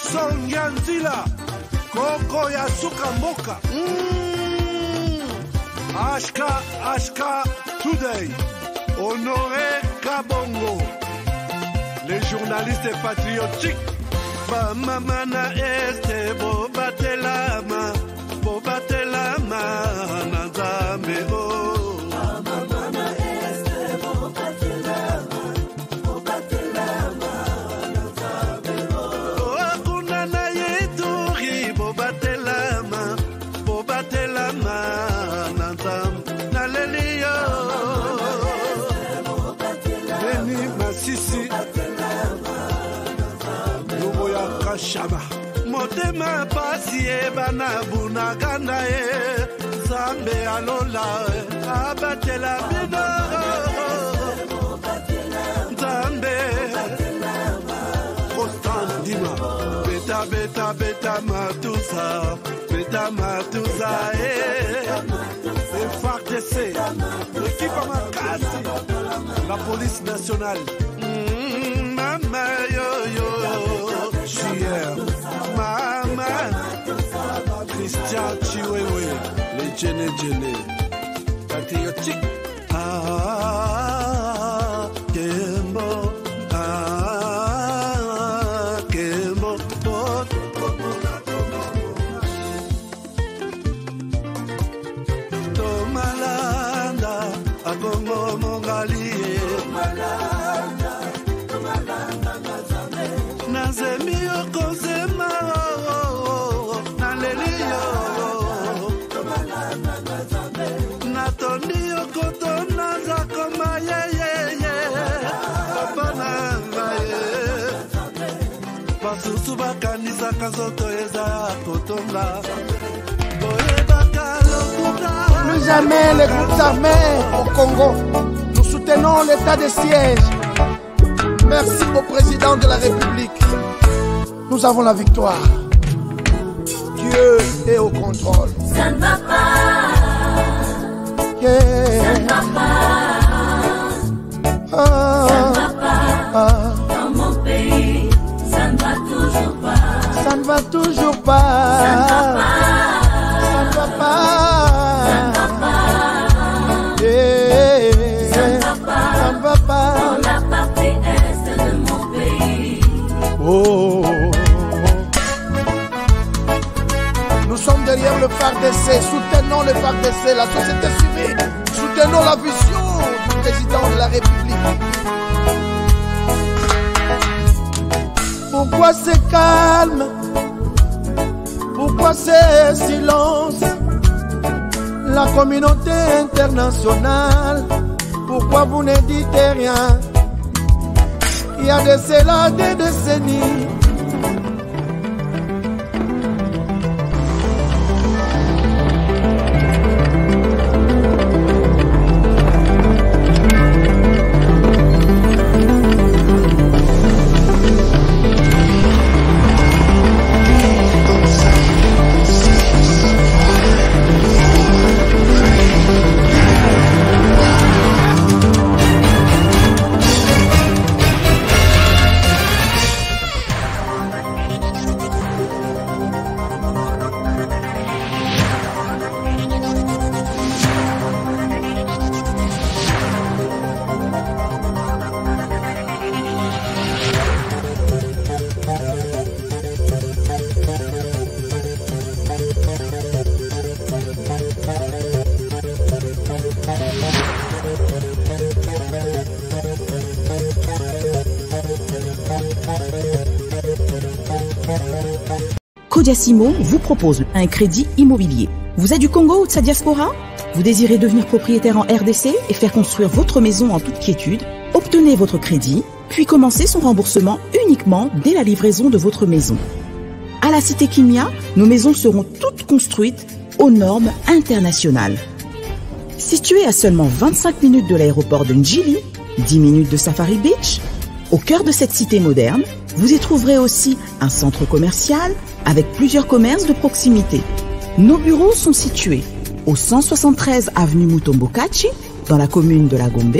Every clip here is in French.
Jackson Yanzila, Coco Yasuka Moka. Ashka Today, Honoré Kabongo, les journalistes patriotiques. Bamamana este Bobatelama, Nazambe o. Bamamana este Bobatelama, Nazambe o. Akunana yeturi Bobatelama, Nazambe nalelio. Beni Masisi. Shama motema pasi bana bunagana zambe alola abatela bino zambe constant dima beta matusa FARDC l'équipe à Makassi la police nationale mama yo Mama Christian Chiwewe les Djene patriotique Kembo Kembo Tomalanda Agongo Mongali Nazemio Kozema Nalelio Natonio Kotona Zakoma Papa Basusuba Kanisa Kazoto Eza Kotonga Plus jamais les groupes armés au Congo. Nous soutenons l'état de siège. Merci au président de la République. Nous avons la victoire. Dieu est au contrôle. Ça ne va pas. Yeah. Ça ne va pas. Ça ne va pas. Dans mon pays, ça ne va toujours pas. Ça ne va toujours pas. Ça ne va pas. Ça ne va pas. Ça ne va pas. Yeah. Ça ne va pas. Ça ne va pas. Dans la partie est de mon pays. Oh. Nous sommes derrière le FARDC, soutenons le FARDC, la société civile, soutenons la vision du président de la République. Pourquoi c'est calme? Pourquoi c'est silence? La communauté internationale, pourquoi vous ne dites rien? Il y a de cela des décennies. Codiasimo vous propose un crédit immobilier. Vous êtes du Congo ou de sa diaspora? Vous désirez devenir propriétaire en RDC et faire construire votre maison en toute quiétude? Obtenez votre crédit, puis commencez son remboursement uniquement dès la livraison de votre maison. À la cité Kimia, nos maisons seront toutes construites aux normes internationales. Située à seulement 25 minutes de l'aéroport de Njili, 10 minutes de Safari Beach, au cœur de cette cité moderne, vous y trouverez aussi un centre commercial avec plusieurs commerces de proximité. Nos bureaux sont situés au 173 avenue Mutombokachi, dans la commune de la Gombe,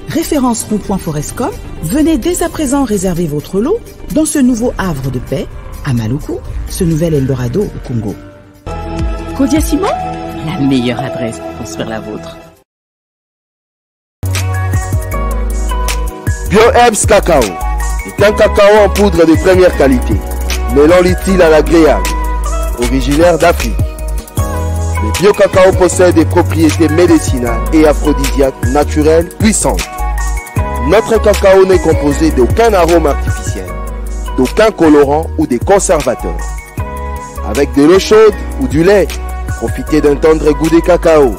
référence rond-point Forescom. Venez dès à présent réserver votre lot dans ce nouveau havre de paix À Maluku, ce nouvel Eldorado au Congo. Codia Ciment, la meilleure adresse pour construire la vôtre. BioHerbs Cacao est un cacao en poudre de première qualité, mêlant l'utile à l'agréable, originaire d'Afrique. Le bio-cacao possède des propriétés médicinales et aphrodisiaques naturelles puissantes. Notre cacao n'est composé d'aucun arôme artificiel, d'aucun colorant ou des conservateurs. Avec de l'eau chaude ou du lait, profitez d'un tendre goût de cacao.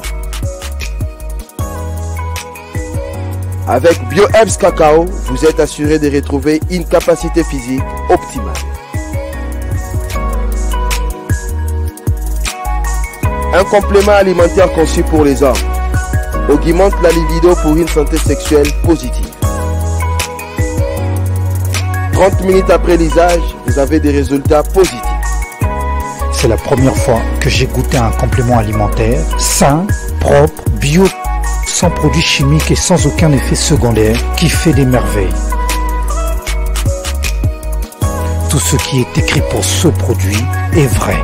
Avec BioHerbs Cacao, vous êtes assuré de retrouver une capacité physique optimale. Un complément alimentaire conçu pour les hommes augmente la libido pour une santé sexuelle positive. 30 minutes après l'usage, vous avez des résultats positifs. C'est la première fois que j'ai goûté un complément alimentaire sain, propre, bio, sans produits chimiques et sans aucun effet secondaire qui fait des merveilles. Tout ce qui est écrit pour ce produit est vrai.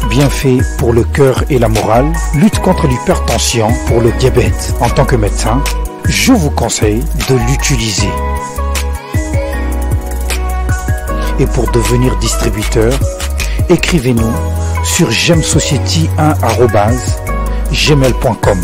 Bienfait pour le cœur et la morale, lutte contre l'hypertension, pour le diabète. En tant que médecin, je vous conseille de l'utiliser. Et pour devenir distributeur, écrivez-nous sur gemsociety1@gmail.com.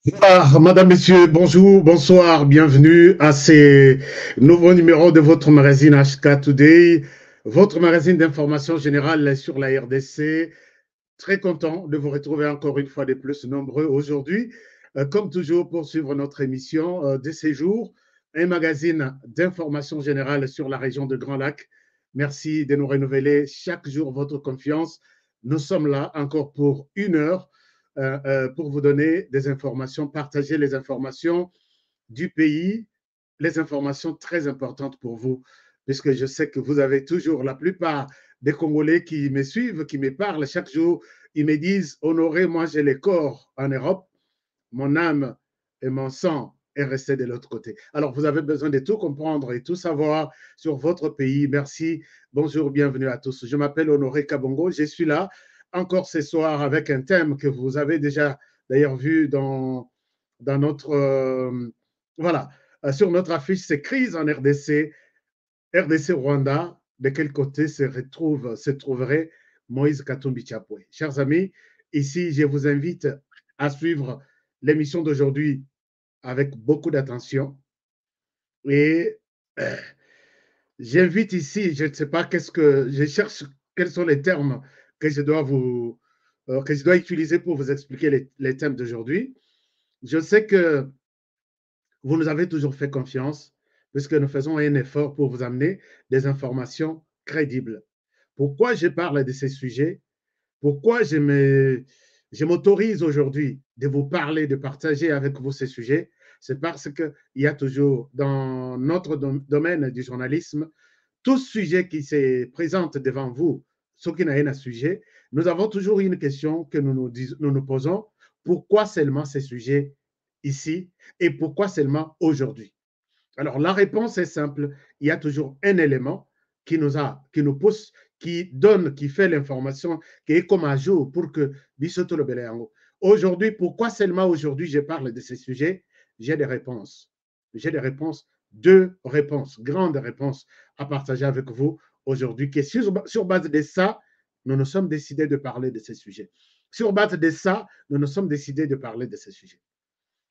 Bonsoir, Madame, Messieurs, bonjour, bonsoir, bienvenue à ces nouveaux numéros de votre magazine HK Today, votre magazine d'information générale sur la RDC. Très content de vous retrouver encore une fois de plus nombreux aujourd'hui, comme toujours pour suivre notre émission de ces jours, un magazine d'information générale sur la région de Grand Lac. Merci de nous renouveler chaque jour votre confiance. Nous sommes là encore pour 1 heure. Pour vous donner des informations, partager les informations du pays, les informations très importantes pour vous, puisque je sais que vous avez toujours, la plupart des Congolais qui me suivent, qui me parlent chaque jour, ils me disent « Honoré, moi j'ai le corps en Europe, mon âme et mon sang est resté de l'autre côté. » Alors, vous avez besoin de tout comprendre et tout savoir sur votre pays. Merci, bonjour, bienvenue à tous. Je m'appelle Honoré Kabongo, je suis là encore ce soir avec un thème que vous avez déjà d'ailleurs vu dans notre voilà, sur notre affiche, c'est crise en RDC, RDC Rwanda, de quel côté se trouverait Moïse Katumbi Chapwe. Chers amis, ici je vous invite à suivre l'émission d'aujourd'hui avec beaucoup d'attention et j'invite ici, je ne sais pas je cherche quels sont les termes que je dois utiliser pour vous expliquer les thèmes d'aujourd'hui. Je sais que vous nous avez toujours fait confiance puisque nous faisons un effort pour vous amener des informations crédibles. Pourquoi je parle de ces sujets? Pourquoi je m'autorise aujourd'hui de vous parler, de partager avec vous ces sujets? C'est parce qu'il y a toujours dans notre domaine du journalisme, tout sujet qui se présente devant vous, ce qui n'a rien à sujet, nous avons toujours une question que nous nous posons. Pourquoi seulement ces sujets ici et pourquoi seulement aujourd'hui? Alors, la réponse est simple. Il y a toujours un élément qui nous pousse, qui fait l'information, qui est comme un jour pour que Bissoto le Beléango. Aujourd'hui, pourquoi seulement aujourd'hui je parle de ces sujets? J'ai des réponses. J'ai des réponses, 2 réponses, grandes réponses à partager avec vous aujourd'hui. Sur base de ça, nous nous sommes décidés de parler de ces sujets. Sur base de ça, nous nous sommes décidés de parler de ces sujets.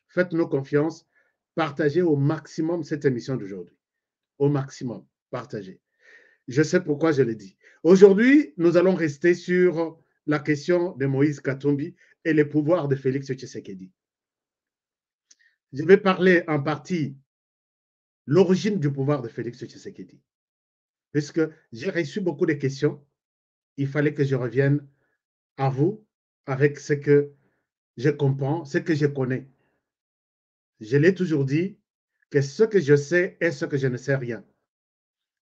Faites-nous confiance, partagez au maximum cette émission d'aujourd'hui. Au maximum, partagez. Je sais pourquoi je le dis. Aujourd'hui, nous allons rester sur la question de Moïse Katumbi et les pouvoirs de Félix Tshisekedi. Je vais parler en partie l'origine du pouvoir de Félix Tshisekedi. Puisque j'ai reçu beaucoup de questions, il fallait que je revienne à vous avec ce que je comprends, ce que je connais. Je l'ai toujours dit que ce que je sais est ce que je ne sais rien,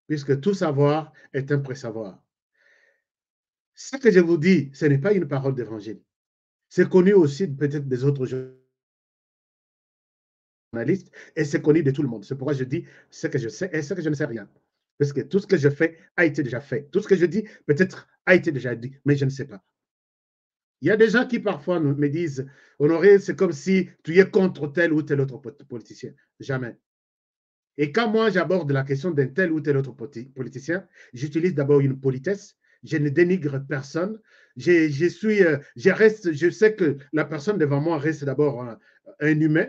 puisque tout savoir est un pré-savoir. Ce que je vous dis, ce n'est pas une parole d'évangile. C'est connu aussi peut-être des autres journalistes et c'est connu de tout le monde. C'est pourquoi je dis ce que je sais et ce que je ne sais rien. Parce que tout ce que je fais a été déjà fait. Tout ce que je dis peut-être a été déjà dit, mais je ne sais pas. Il y a des gens qui parfois me disent, Honoré, c'est comme si tu es contre tel ou tel autre politicien. Jamais. Et quand moi j'aborde la question d'un tel ou tel autre politicien, j'utilise d'abord une politesse. Je ne dénigre personne. Je sais que la personne devant moi reste d'abord un humain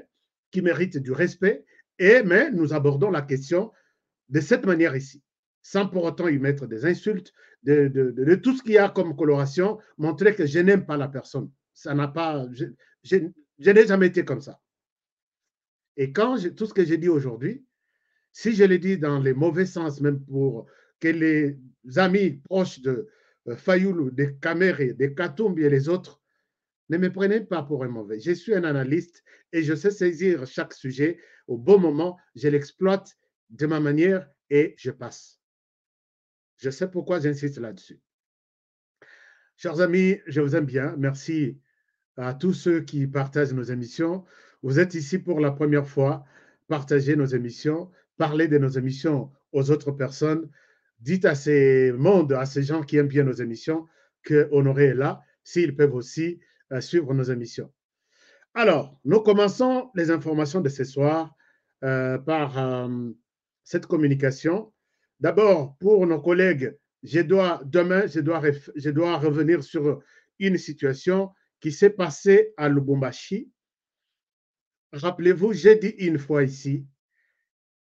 qui mérite du respect. Mais nous abordons la question de cette manière ici, sans pour autant y mettre des insultes, de tout ce qu'il y a comme coloration, montrer que je n'aime pas la personne. Ça n'a pas, je n'ai jamais été comme ça. Et tout ce que j'ai dit aujourd'hui, si je le dis dans les mauvais sens, même pour que les amis proches de Fayoulou, de Kamere, de Katumbi et les autres, ne me prenez pas pour un mauvais. Je suis un analyste et je sais saisir chaque sujet au bon moment, je l'exploite de ma manière et je passe. Je sais pourquoi j'insiste là-dessus. Chers amis, je vous aime bien. Merci à tous ceux qui partagent nos émissions. Vous êtes ici pour la première fois. Partagez nos émissions, parlez de nos émissions aux autres personnes. Dites à ces mondes, à ces gens qui aiment bien nos émissions, que Honoré est là, s'ils peuvent aussi suivre nos émissions. Alors, nous commençons les informations de ce soir par cette communication. D'abord, pour nos collègues, demain, je dois revenir sur une situation qui s'est passée à Lubumbashi. Rappelez-vous, j'ai dit une fois ici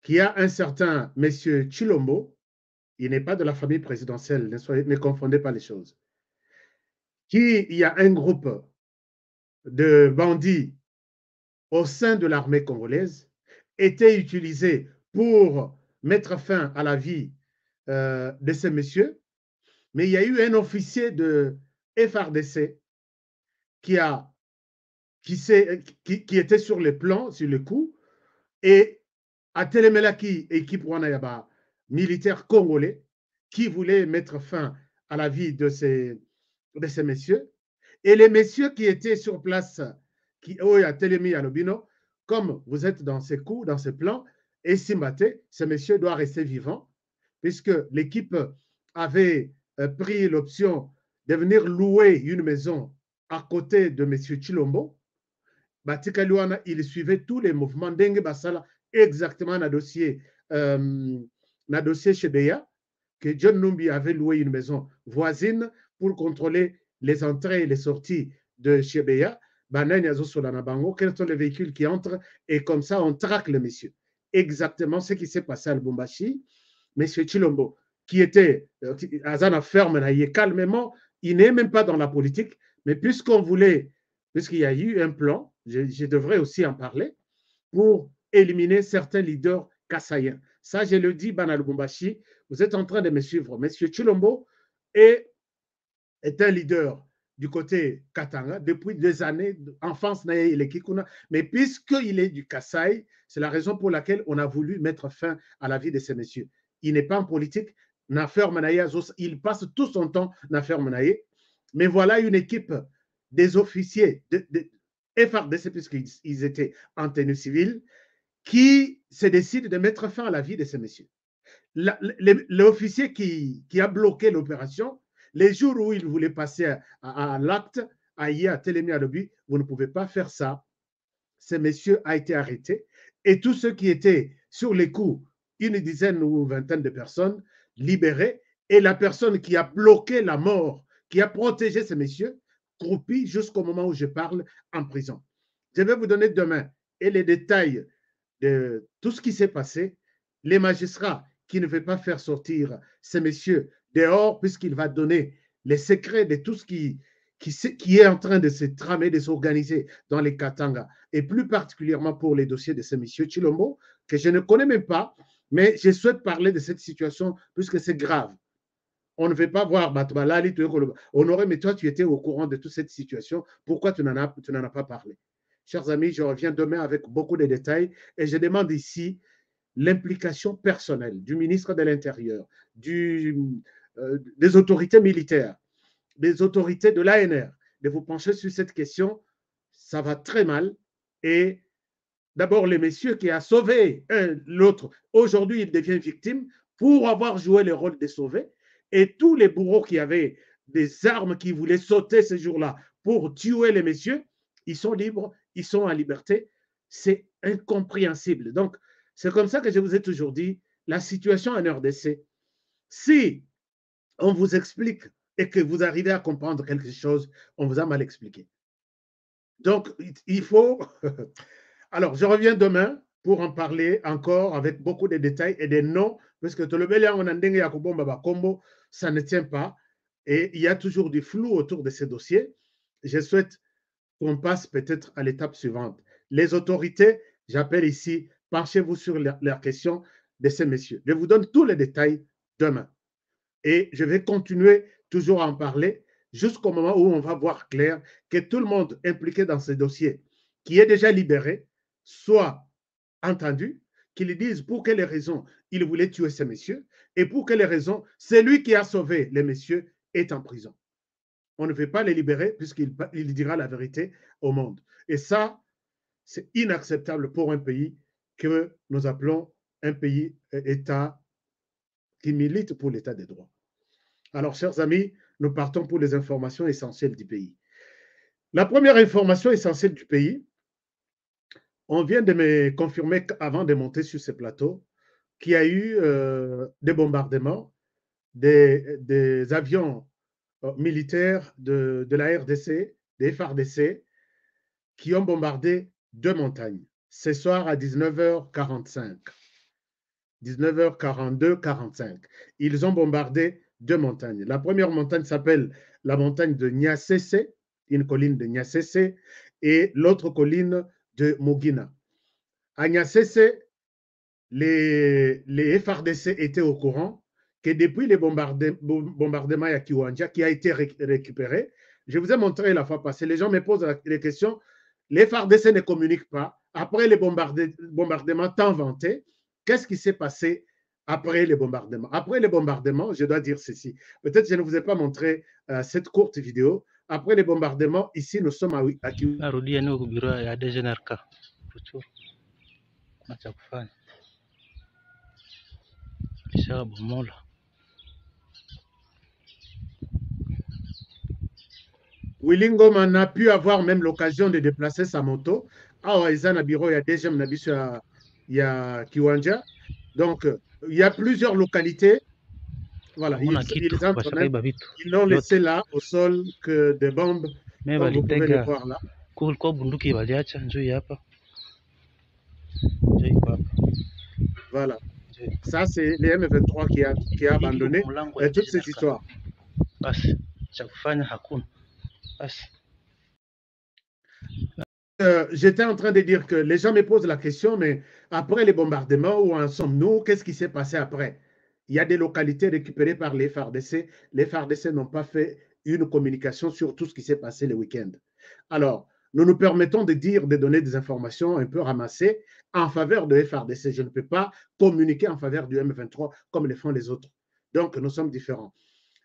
qu'il y a un certain monsieur Chilombo, il n'est pas de la famille présidentielle, ne confondez pas les choses, il y a un groupe de bandits au sein de l'armée congolaise était utilisé pour mettre fin à la vie de ces messieurs, mais il y a eu un officier de FRDC qui était sur le plan, sur le coup, et à Telemelaki, équipe Wanayaba, militaire congolais, qui voulait mettre fin à la vie de ces messieurs. Et les messieurs qui étaient sur place, qui à Telemi à Lobino, comme vous êtes dans ces coups, dans ces plans, et Simbate, ce monsieur doit rester vivant, puisque l'équipe avait pris l'option de venir louer une maison à côté de M. Chilombo. Batika Luana, il suivait tous les mouvements d'Engue Basala exactement dans le dossier Chebeya, que John Numbi avait loué une maison voisine pour contrôler les entrées et les sorties de Chebeya. Quels sont les véhicules qui entrent et comme ça on traque le monsieur. Exactement ce qui s'est passé à Lubumbashi. Monsieur Chilombo, qui était à Zana ferme, calmement, il n'est même pas dans la politique, mais puisqu'on voulait, puisqu'il y a eu un plan, je devrais aussi en parler, pour éliminer certains leaders kassaïens. Ça, je le dis, Bana Lubumbashi, vous êtes en train de me suivre. Monsieur Chilombo est un leader du côté Katanga depuis des années, enfance, mais puisqu'il est du Kasaï, c'est la raison pour laquelle on a voulu mettre fin à la vie de ces messieurs. Il n'est pas en politique, il passe tout son temps dans Fermenaye, mais voilà une équipe des officiers de FRDC, puisqu'ils étaient en tenue civile, qui se décide de mettre fin à la vie de ces messieurs. L'officier qui a bloqué l'opération, les jours où il voulait passer à l'acte, à Télémie à Lobi, vous ne pouvez pas faire ça. Ce monsieur a été arrêté et tous ceux qui étaient sur les coups, une dizaine ou vingtaine de personnes, libérées, et la personne qui a bloqué la mort, qui a protégé ces messieurs, croupit jusqu'au moment où je parle en prison. Je vais vous donner demain et les détails de tout ce qui s'est passé. Les magistrats qui ne veulent pas faire sortir ces messieurs dehors, puisqu'il va donner les secrets de tout ce qui est en train de se tramer, de s'organiser dans les Katanga, et plus particulièrement pour les dossiers de ces messieurs Chilombo, que je ne connais même pas, mais je souhaite parler de cette situation, puisque c'est grave. On ne veut pas voir Batbalali, Honoré, mais toi, tu étais au courant de toute cette situation. Pourquoi tu n'en as pas parlé? chers amis, je reviens demain avec beaucoup de détails et je demande ici l'implication personnelle du ministre de l'Intérieur, des autorités militaires, des autorités de l'ANR, de vous pencher sur cette question. Ça va très mal. Et d'abord, le monsieur qui a sauvé l'autre, aujourd'hui, il devient victime pour avoir joué le rôle de sauver. Et tous les bourreaux qui avaient des armes, qui voulaient sauter ce jour-là pour tuer les messieurs, ils sont libres, ils sont en liberté. C'est incompréhensible. Donc, c'est comme ça que je vous ai toujours dit, la situation en RDC, si on vous explique et que vous arrivez à comprendre quelque chose, on vous a mal expliqué. Donc, il faut... Alors, je reviens demain pour en parler encore avec beaucoup de détails et des noms, parce que ça ne tient pas. Et il y a toujours du flou autour de ces dossiers. Je souhaite qu'on passe peut-être à l'étape suivante. Les autorités, j'appelle ici, penchez-vous sur la question de ces messieurs. Je vous donne tous les détails demain. Et je vais continuer toujours à en parler jusqu'au moment où on va voir clair que tout le monde impliqué dans ces dossiers, qui est déjà libéré, soit entendu, qu'ils disent pour quelles raisons il voulait tuer ces messieurs et pour quelles raisons celui qui a sauvé les messieurs est en prison. On ne veut pas les libérer puisqu'il dira la vérité au monde. Et ça, c'est inacceptable pour un pays que nous appelons un pays État qui milite pour l'État des droits. Alors, chers amis, nous partons pour les informations essentielles du pays. La première information essentielle du pays, on vient de me confirmer avant de monter sur ce plateau qu'il y a eu des bombardements des avions militaires de la RDC, des FARDC, qui ont bombardé 2 montagnes. Ce soir à 19h45. 19h42, 45. Ils ont bombardé 2 montagnes. La première montagne s'appelle la montagne de Niassese, une colline de Niassese, et l'autre colline de Mugina. À Niassese, les FARDC étaient au courant que depuis les bombardements à Kiwanja, qui a été récupéré, je vous ai montré la fois passée, les gens me posent les questions, les FARDC ne communiquent pas. Après les bombardements tant vantés, qu'est-ce qui s'est passé après les bombardements? Après les bombardements, je dois dire ceci. Peut-être je ne vous ai pas montré cette courte vidéo. Après les bombardements, ici, nous sommes à Kiwanja. Willy Ngoma n'a pu avoir même l'occasion de déplacer sa moto. Ah, il y a bureau, il y a déjà il y a Kiwanja. Donc, il y a plusieurs localités. Voilà, ils n'ont laissé là au sol que des bombes. Comme vous pouvez le voir là. Voilà. Ça, c'est les M23 qui a abandonné toute cette histoire. J'étais en train de dire que les gens me posent la question, mais après les bombardements, où en sommes-nous? Qu'est-ce qui s'est passé après? Il y a des localités récupérées par les FARDC. Les FARDC n'ont pas fait une communication sur tout ce qui s'est passé le week-end. Alors, nous nous permettons de donner des informations un peu ramassées en faveur de FARDC. Je ne peux pas communiquer en faveur du M23 comme le font les autres. Donc, nous sommes différents.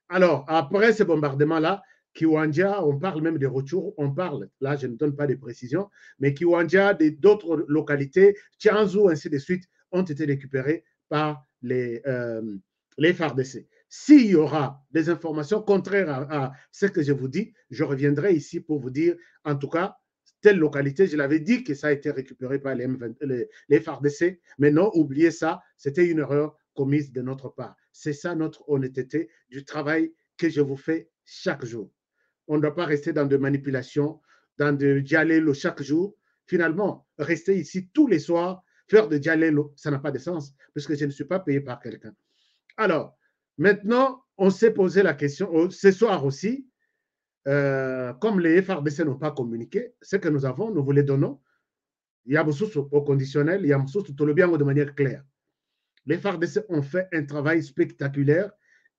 Alors, après ces bombardements-là, Kiwanja, on parle même des retours, on parle, là je ne donne pas de précisions, mais Kiwanja, d'autres localités, Tianzou, ainsi de suite, ont été récupérés par les FARDC. S'il y aura des informations contraires à ce que je vous dis, je reviendrai ici pour vous dire, en tout cas, telle localité, je l'avais dit que ça a été récupéré par les FARDC, mais non, oubliez ça, c'était une erreur commise de notre part. C'est ça notre honnêteté du travail que je vous fais chaque jour. On ne doit pas rester dans de manipulations, dans de dialélo chaque jour. Finalement, rester ici tous les soirs, faire de dialélo, ça n'a pas de sens, puisque je ne suis pas payé par quelqu'un. Alors, maintenant, on s'est posé la question, ce soir aussi, comme les FARDC n'ont pas communiqué, ce que nous avons, nous vous les donnons. Il y a au conditionnel, il y a tout le bien de manière claire. Les FARDC ont fait un travail spectaculaire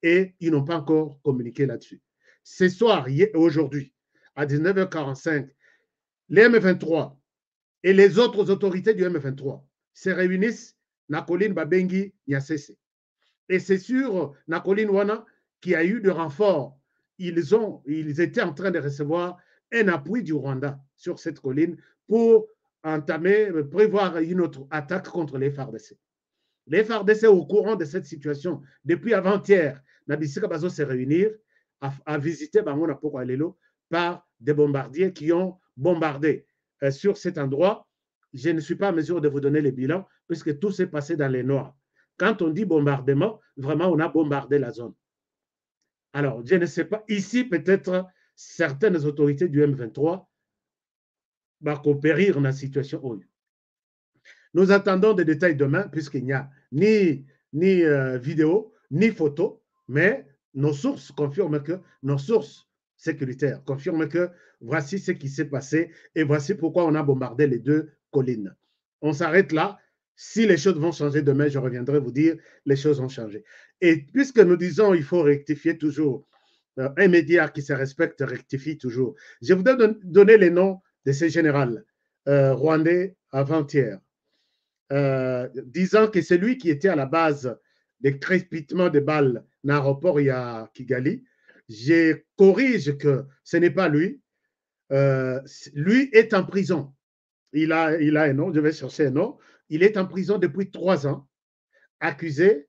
et ils n'ont pas encore communiqué là-dessus. Ce soir, aujourd'hui, à 19h45, les M23 et les autres autorités du M23 se réunissent na colline Babengi Nyasese. Et c'est sur na colline Wana qu'il y a eu de renforts. Ils étaient en train de recevoir un appui du Rwanda sur cette colline pour prévoir une autre attaque contre les FARDC. Les FARDC, au courant de cette situation, depuis avant-hier, Nabisika Bazo se réunir à visiter Bangona Pokwalelo par des bombardiers qui ont bombardé sur cet endroit. Je ne suis pas en mesure de vous donner les bilans puisque tout s'est passé dans les noirs. Quand on dit bombardement, vraiment, on a bombardé la zone. Alors, je ne sais pas, ici, peut-être, certaines autorités du M23 vont coopérer dans la situation. Nous attendons des détails demain, puisqu'il n'y a ni vidéo, ni photo, mais nos sources confirment que, nos sources sécuritaires confirment que voici ce qui s'est passé et voici pourquoi on a bombardé les deux collines. On s'arrête là. Si les choses vont changer demain, je reviendrai vous dire les choses ont changé. Et puisque nous disons il faut rectifier toujours, un média qui se respecte rectifie toujours. Je voudrais donner les noms de ces généraux rwandais avant-hier, disant que c'est lui qui était à la base des crépitements de balles dans l'aéroport à Kigali. Je corrige que ce n'est pas lui. Lui est en prison. Il a un nom, je vais chercher un nom. Il est en prison depuis 3 ans, accusé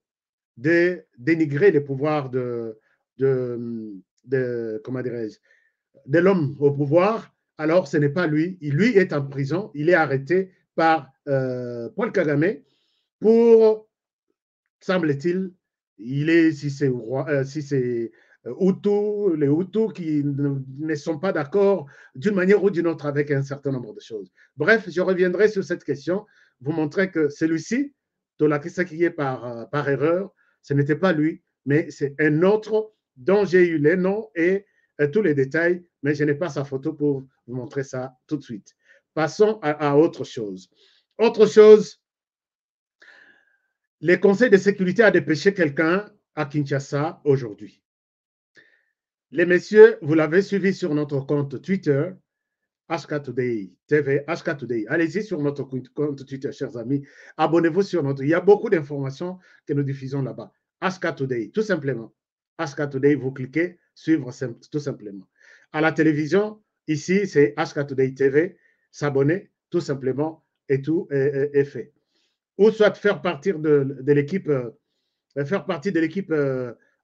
de dénigrer les pouvoirs de l'homme au pouvoir. Alors, ce n'est pas lui. Lui est en prison. Il est arrêté par Paul Kagame pour, semble-t-il, si c'est Hutu, les Hutus qui ne sont pas d'accord d'une manière ou d'une autre avec un certain nombre de choses. Bref, je reviendrai sur cette question, vous montrer que celui-ci, Tolakisa qui est par erreur, ce n'était pas lui, mais c'est un autre dont j'ai eu les noms et tous les détails, mais je n'ai pas sa photo pour vous montrer ça tout de suite. Passons à autre chose. Autre chose, le Conseil de sécurité a dépêché quelqu'un à Kinshasa aujourd'hui. Les messieurs, vous l'avez suivi sur notre compte Twitter, HK Today TV, HK Today. Allez-y sur notre compte Twitter, chers amis. Abonnez-vous sur notre... Il y a beaucoup d'informations que nous diffusons là-bas. HK Today, tout simplement. HK Today, vous cliquez, suivre tout simplement. À la télévision, ici, c'est HK Today TV. S'abonner, tout simplement, et tout est fait. Ou soit faire partie de l'équipe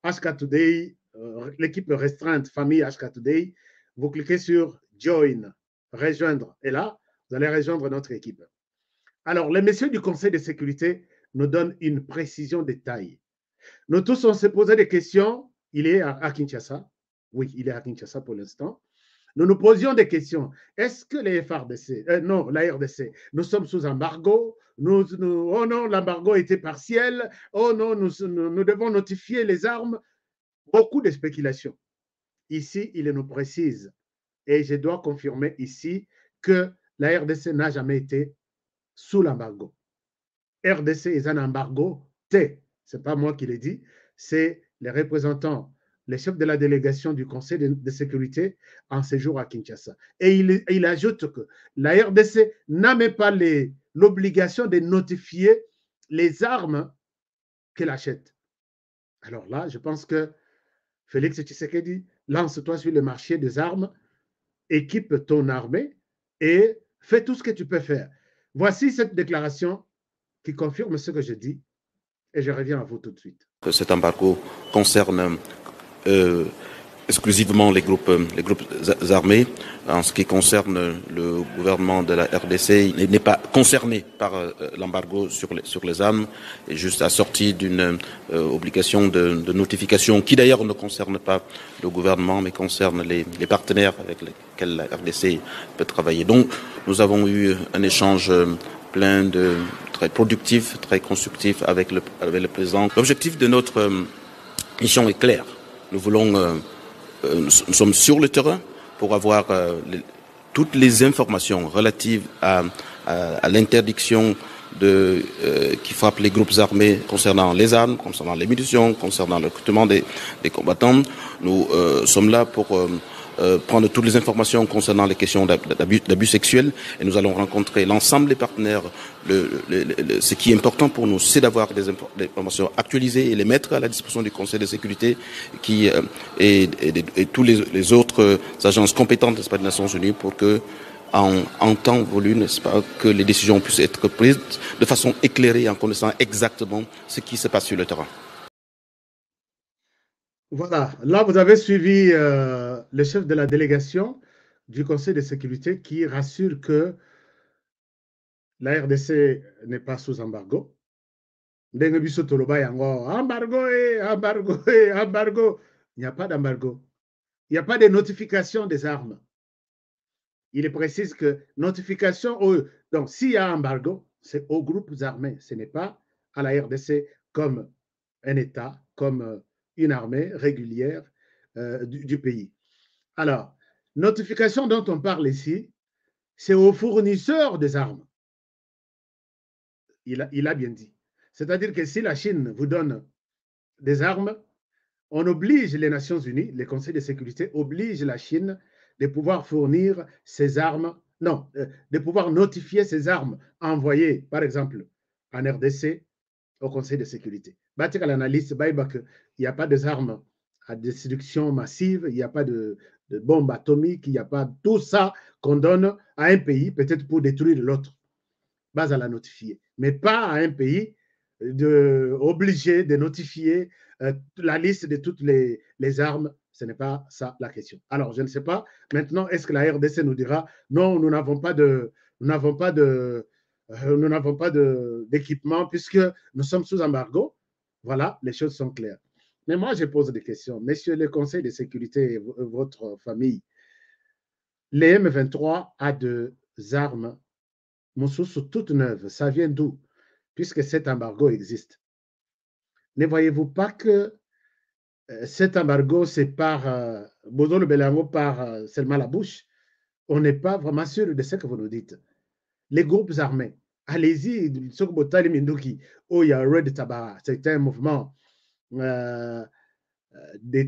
HK Today, l'équipe restreinte famille HK Today. Vous cliquez sur Join, rejoindre. Et là, vous allez rejoindre notre équipe. Alors, les messieurs du Conseil de sécurité nous donnent une précision des tailles. Nous tous, on s'est posé des questions. Il est à Kinshasa. Oui, il est à Kinshasa pour l'instant. Nous nous posions des questions. Est-ce que les FARDC, non, la RDC, nous sommes sous embargo? Oh non, l'embargo était partiel. Oh non, nous devons notifier les armes. Beaucoup de spéculations. Ici, il nous précise, et je dois confirmer ici, que la RDC n'a jamais été sous l'embargo. RDC est un embargo T. Ce n'est pas moi qui l'ai dit, c'est les représentants, les chefs de la délégation du Conseil de sécurité en séjour à Kinshasa. Et il ajoute que la RDC n'a même pas l'obligation de notifier les armes qu'elle achète. Alors là, je pense que Félix Tshisekedi, lance-toi sur le marché des armes, équipe ton armée et fais tout ce que tu peux faire. Voici cette déclaration qui confirme ce que je dis et je reviens à vous tout de suite. Cet embargo concerne exclusivement les groupes armés. En ce qui concerne le gouvernement de la RDC, il n'est pas concerné par l'embargo sur les armes, et juste assorti d'une obligation de notification qui d'ailleurs ne concerne pas le gouvernement, mais concerne les partenaires avec lesquels la RDC peut travailler. Donc nous avons eu un échange très productif, très constructif avec le président. L'objectif de notre mission est clair. Nous sommes sur le terrain pour avoir toutes les informations relatives à l'interdiction qui frappe les groupes armés concernant les armes, concernant les munitions, concernant le recrutement des combattants. Nous sommes là pour prendre toutes les informations concernant les questions d'abus sexuels et nous allons rencontrer l'ensemble des partenaires. Ce qui est important pour nous, c'est d'avoir des informations actualisées et les mettre à la disposition du Conseil de sécurité et tous les autres agences compétentes des Nations Unies pour que en temps voulu, n'est-ce pas, que les décisions puissent être prises de façon éclairée en connaissant exactement ce qui se passe sur le terrain. Voilà, là vous avez suivi le chef de la délégation du Conseil de sécurité qui rassure que la RDC n'est pas sous embargo. Embargo, embargo. Il n'y a pas d'embargo. Il n'y a pas de notification des armes. Il est précise que notification, donc s'il y a embargo, c'est aux groupes armés. Ce n'est pas à la RDC comme un État, comme une armée régulière du pays. Alors, notification dont on parle ici, c'est aux fournisseurs des armes. Il a bien dit. C'est-à-dire que si la Chine vous donne des armes, on oblige les Nations Unies, les conseils de sécurité obligent la Chine de pouvoir fournir ces armes, non, de pouvoir notifier ces armes envoyées, par exemple, en RDC au Conseil de sécurité. À l'analyse, il n'y a pas d'armes à destruction massive, il n'y a pas de bombes atomiques, il n'y a pas tout ça qu'on donne à un pays, peut-être pour détruire l'autre. Base à la notifier, mais pas à un pays obligé de notifier la liste de toutes les armes. Ce n'est pas ça la question. Alors, je ne sais pas. Maintenant, est-ce que la RDC nous dira non, nous n'avons pas d'équipement puisque nous sommes sous embargo? Voilà, les choses sont claires. Mais moi, je pose des questions. Messieurs les conseils de sécurité et votre famille, les M23 a des armes Moussoussou toutes neuves. Ça vient d'où? Puisque cet embargo existe. Ne voyez-vous pas que cet embargo, c'est par Bozo Belango, par seulement la bouche? On n'est pas vraiment sûr de ce que vous nous dites. Les groupes armés, allez-y, oh, il y a Red Tabara, c'est un mouvement des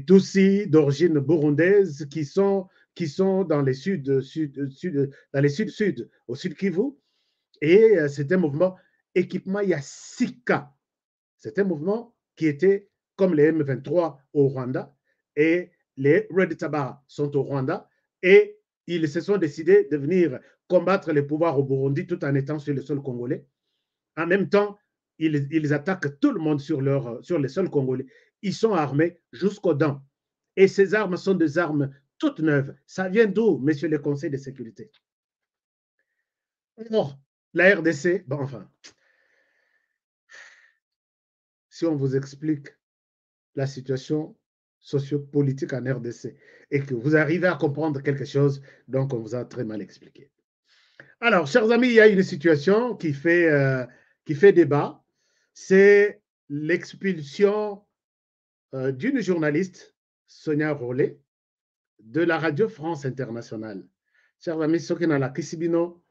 Tutsis d'origine burundaise qui sont dans les sud, dans les sud-sud, au sud Kivu. Et c'est un mouvement équipement, il y a 6 cas. C'est un mouvement qui était comme les M23 au Rwanda et les Red Tabara sont au Rwanda et ils se sont décidés de venir combattre les pouvoirs au Burundi tout en étant sur le sol congolais. En même temps, ils attaquent tout le monde sur le sol congolais. Ils sont armés jusqu'aux dents. Et ces armes sont des armes toutes neuves. Ça vient d'où, messieurs les conseils de sécurité? Alors, la RDC, bon, enfin, si on vous explique la situation sociopolitique en RDC et que vous arrivez à comprendre quelque chose, donc on vous a très mal expliqué. Alors, chers amis, il y a une situation qui fait débat. C'est l'expulsion d'une journaliste, Sonia Rollet, de la radio France Internationale. Chers amis, ceux qui n'ont la Kisibino,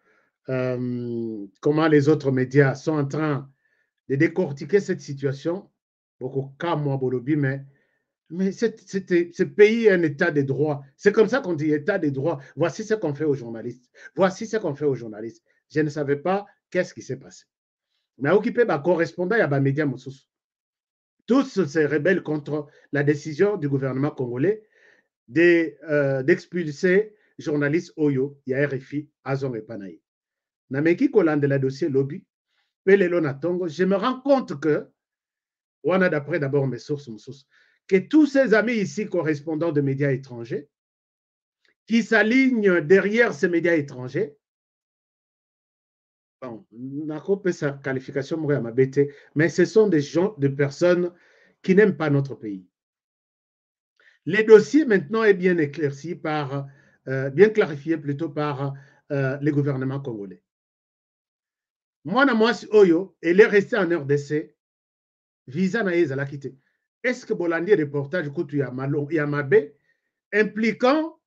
comment les autres médias sont en train de décortiquer cette situation. Beaucoup cas moi Bolobi, mais ce pays est un état de droit. C'est comme ça qu'on dit état de droit. Voici ce qu'on fait aux journalistes. Voici ce qu'on fait aux journalistes. Je ne savais pas qu'est-ce qui s'est passé. Mais occupé par correspondant à médias Moussous. Tous se rebellent contre la décision du gouvernement congolais d'expulser journalistes Oyo, il y a RFI, Azon et Panaï. Nameki Kolande la dossier lobby, Pelelo Natongo, je me rends compte que, on a d'après d'abord mes sources, que tous ces amis ici, correspondants de médias étrangers, qui s'alignent derrière ces médias étrangers, bon, on peut sa qualification, mais ce sont des gens, des personnes qui n'aiment pas notre pays. Les dossiers maintenant est bien éclairci bien clarifié plutôt par les gouvernements congolais. Moi, Oyo, elle est restée en RDC, visa na yeza la quitté. Est-ce que Bolandi reportage il y a Mabé impliquant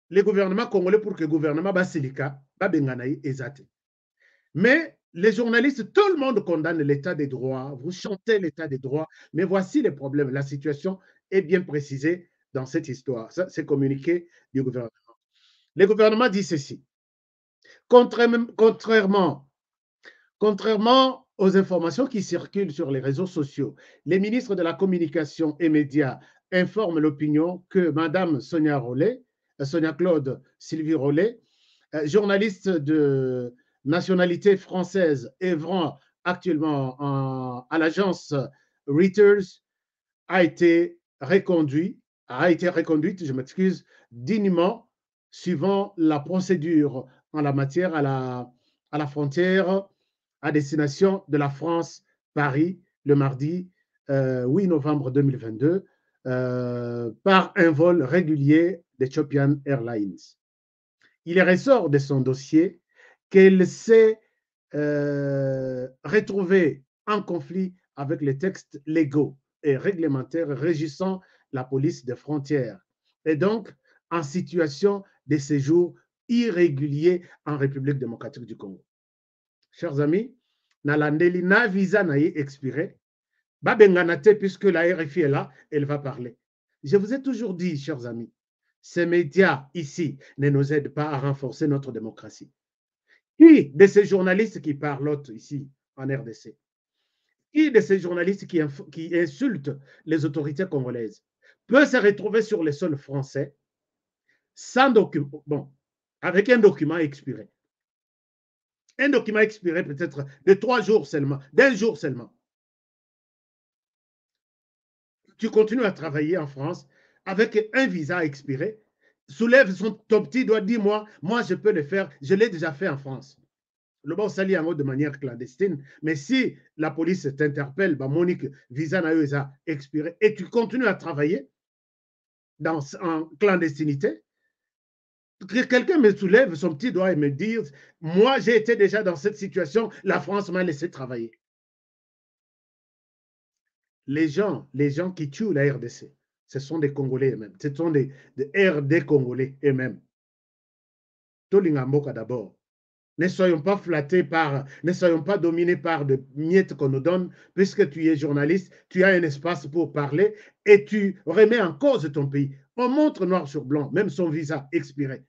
les gouvernements congolais pour que le gouvernement Basilika, Babenganaï, ezate. Mais les journalistes, tout le monde condamne l'état des droits, vous chantez l'état des droits, mais voici les problèmes. La situation est bien précisée dans cette histoire. Ça, c'est communiqué du gouvernement. Le gouvernement dit ceci. Contrairement aux informations qui circulent sur les réseaux sociaux, les ministres de la Communication et Médias informent l'opinion que Mme Sonia Claude Sylvie Rollet, journaliste de nationalité française œuvrant actuellement à l'agence Reuters, a été reconduite, je m'excuse, dignement, suivant la procédure en la matière à la frontière à destination de la France, Paris, le mardi 8 novembre 2022, par un vol régulier d'Ethiopian Airlines. Il ressort de son dossier qu'elle s'est retrouvée en conflit avec les textes légaux et réglementaires régissant la police des frontières et donc en situation de séjour irrégulier en République démocratique du Congo. Chers amis, Nalandeli na visa na expiré, Babenganate, puisque la RFI est là, elle va parler. Je vous ai toujours dit, chers amis, ces médias ici ne nous aident pas à renforcer notre démocratie. Qui de ces journalistes qui parlent ici en RDC? Qui de ces journalistes qui insultent les autorités congolaises peut se retrouver sur le sol français sans document, bon, avec un document expiré? Un document expiré peut-être de 3 jours seulement, d'un jour seulement. Tu continues à travailler en France avec un visa expiré, soulève ton petit doigt, dis-moi, moi je peux le faire, je l'ai déjà fait en France. Le bon s'allie en mode de manière clandestine, mais si la police t'interpelle, bah Monique, visa n'a expiré, et tu continues à travailler en clandestinité, que quelqu'un me soulève son petit doigt et me dise, moi j'ai été déjà dans cette situation, la France m'a laissé travailler. Les gens qui tuent la RDC, ce sont des Congolais eux-mêmes, ce sont des RD Congolais eux-mêmes. Tolingamboka d'abord. Ne soyons pas flattés ne soyons pas dominés par des miettes qu'on nous donne, puisque tu es journaliste, tu as un espace pour parler et tu remets en cause ton pays. On montre noir sur blanc, même son visa expiré.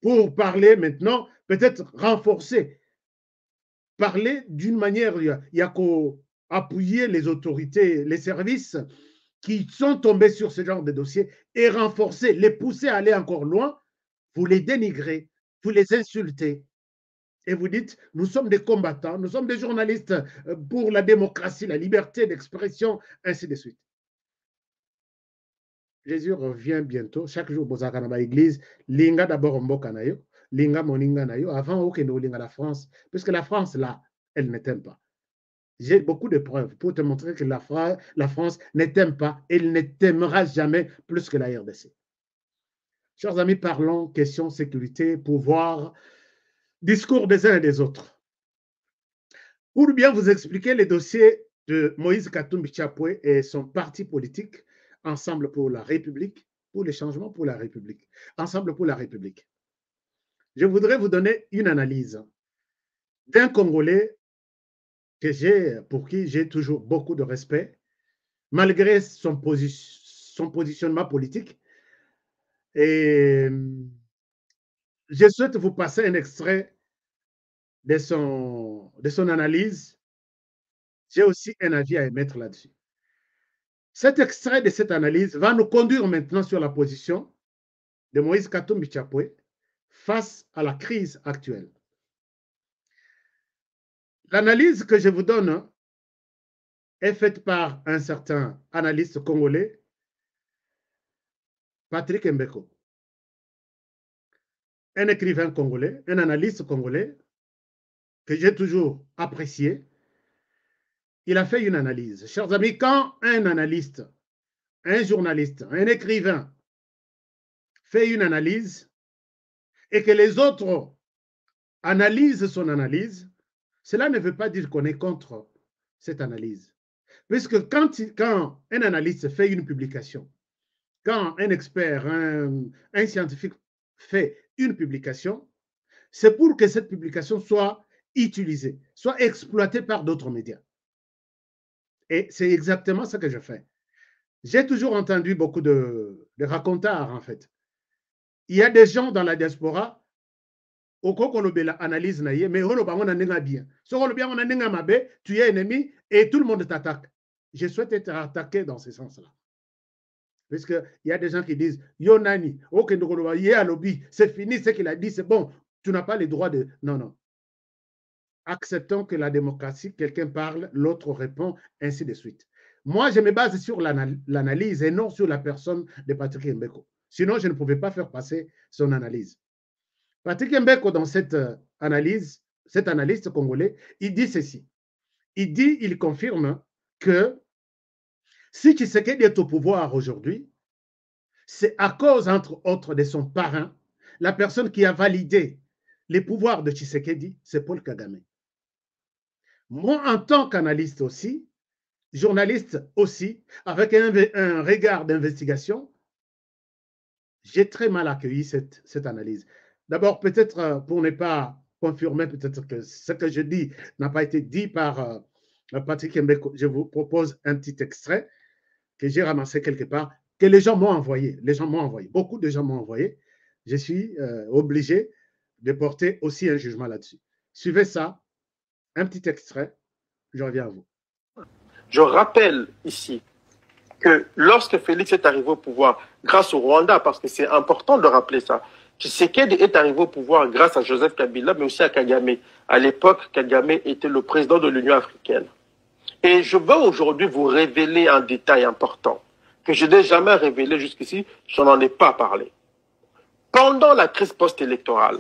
Pour parler maintenant, peut-être renforcer. Parler d'une manière, il y a qu'à appuyer les autorités, les services qui sont tombés sur ce genre de dossier et renforcer, les pousser à aller encore loin, vous les dénigrez, vous les insultez et vous dites, nous sommes des combattants, nous sommes des journalistes pour la démocratie, la liberté d'expression, ainsi de suite. Jésus revient bientôt. Chaque jour, bozaka na ba église, linga d'abord mboka na yo, linga moninga na yo, avant okende linga la France, puisque la France, là, elle ne t'aime pas. J'ai beaucoup de preuves pour te montrer que la France ne t'aime pas, elle ne t'aimera jamais plus que la RDC. Chers amis, parlons question sécurité, pouvoir, discours des uns et des autres. Pour bien vous expliquer les dossiers de Moïse Katumbi Chapwe et son parti politique, Ensemble pour la République, pour les changements pour la République, Ensemble pour la République. Je voudrais vous donner une analyse d'un Congolais pour qui j'ai toujours beaucoup de respect, malgré son positionnement politique. Et je souhaite vous passer un extrait de son analyse. J'ai aussi un avis à émettre là-dessus. Cet extrait de cette analyse va nous conduire maintenant sur la position de Moïse Katumbi Chapwe face à la crise actuelle. L'analyse que je vous donne est faite par un certain analyste congolais, Patrick Mbeko, un écrivain congolais, un analyste congolais que j'ai toujours apprécié. Il a fait une analyse. Chers amis, quand un analyste, un journaliste, un écrivain fait une analyse et que les autres analysent son analyse, cela ne veut pas dire qu'on est contre cette analyse. Puisque quand un analyste fait une publication, quand un expert, un scientifique fait une publication, c'est pour que cette publication soit utilisée, soit exploitée par d'autres médias. Et c'est exactement ce que je fais. J'ai toujours entendu beaucoup de racontards, en fait. Il y a des gens dans la diaspora, au la analyse, mais on a bien. Si on a mabe, tu es ennemi et tout le monde t'attaque. Je souhaite être attaqué dans ce sens-là. Parce qu'il y a des gens qui disent, Yo Nani, c'est fini ce qu'il a dit, c'est bon, tu n'as pas le droit de. Non, non. Acceptons que la démocratie, quelqu'un parle, l'autre répond, ainsi de suite. Moi, je me base sur l'analyse et non sur la personne de Patrick Mbeko. Sinon, je ne pouvais pas faire passer son analyse. Patrick Mbeko, dans cette analyse, cet analyste congolais, il dit ceci. Il confirme que si Tshisekedi est au pouvoir aujourd'hui, c'est à cause, entre autres, de son parrain, la personne qui a validé les pouvoirs de Tshisekedi, c'est Paul Kagame. Moi, en tant qu'analyste aussi, journaliste aussi, avec un regard d'investigation, j'ai très mal accueilli cette analyse. D'abord, peut-être pour ne pas confirmer peut-être que ce que je dis n'a pas été dit par Patrick Mbeko, je vous propose un petit extrait que j'ai ramassé quelque part, que les gens m'ont envoyé. Les gens m'ont envoyé. Beaucoup de gens m'ont envoyé. Je suis obligé de porter aussi un jugement là-dessus. Suivez ça. Un petit extrait. Je reviens à vous. Je rappelle ici que lorsque Félix est arrivé au pouvoir grâce au Rwanda, parce que c'est important de rappeler ça, Tshisekedi est arrivé au pouvoir grâce à Joseph Kabila, mais aussi à Kagame. À l'époque, Kagame était le président de l'Union africaine. Et je veux aujourd'hui vous révéler un détail important que je n'ai jamais révélé jusqu'ici, je n'en ai pas parlé. Pendant la crise post-électorale,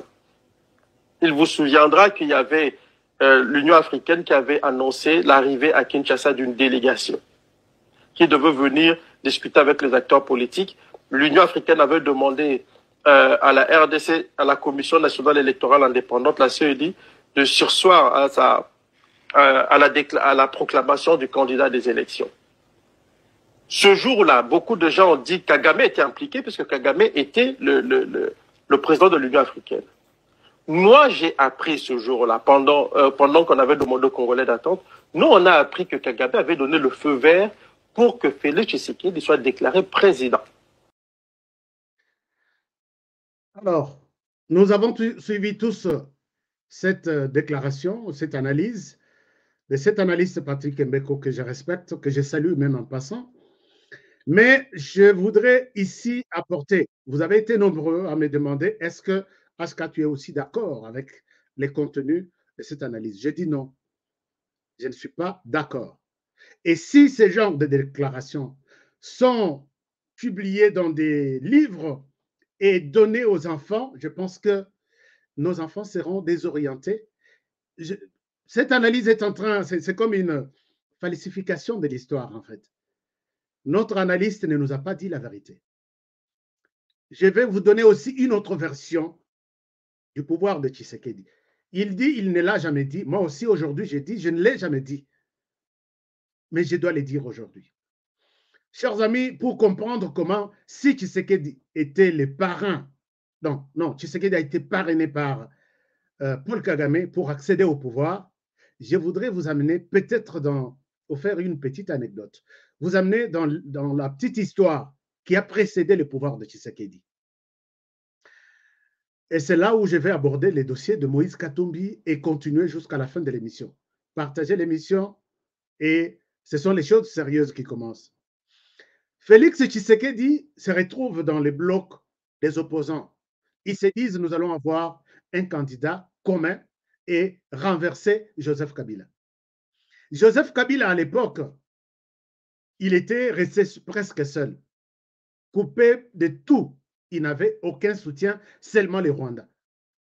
il vous souviendra qu'il y avait l'Union africaine qui avait annoncé l'arrivée à Kinshasa d'une délégation qui devait venir discuter avec les acteurs politiques. L'Union africaine avait demandé à la RDC, à la Commission nationale électorale indépendante, la CEDI, de surseoir à la proclamation du candidat des élections. Ce jour-là, beaucoup de gens ont dit que Kagame était impliqué puisque Kagame était le président de l'Union africaine. Moi, j'ai appris ce jour-là, pendant qu'on avait demandé aux Congolais d'attendre, nous, on a appris que Kagame avait donné le feu vert pour que Félix Tshisekedi soit déclaré président. Alors, nous avons suivi tous cette déclaration, cette analyse, de cet analyste Patrick Mbeko que je respecte, que je salue même en passant. Mais je voudrais ici apporter, vous avez été nombreux à me demander, est-ce que Aska, tu es aussi d'accord avec les contenus de cette analyse? J'ai dit non, je ne suis pas d'accord. Et si ces genres de déclarations sont publiés dans des livres et donnés aux enfants, je pense que nos enfants seront désorientés. Cette analyse est en train, c'est comme une falsification de l'histoire en fait. Notre analyste ne nous a pas dit la vérité. Je vais vous donner aussi une autre version du pouvoir de Tshisekedi. Il dit, il ne l'a jamais dit. Moi aussi, aujourd'hui, j'ai dit, je ne l'ai jamais dit. Mais je dois le dire aujourd'hui. Chers amis, pour comprendre comment, si Tshisekedi était le parrain, non, Tshisekedi a été parrainé par Paul Kagame pour accéder au pouvoir, je voudrais vous amener peut-être vous faire une petite anecdote, vous amener dans la petite histoire qui a précédé le pouvoir de Tshisekedi. Et c'est là où je vais aborder les dossiers de Moïse Katumbi et continuer jusqu'à la fin de l'émission. Partager l'émission et ce sont les choses sérieuses qui commencent. Félix Tshisekedi se retrouve dans les blocs des opposants. Ils se disent, nous allons avoir un candidat commun et renverser Joseph Kabila. Joseph Kabila, à l'époque, il était resté presque seul, coupé de tout. Il n'avait aucun soutien, seulement les Rwandais,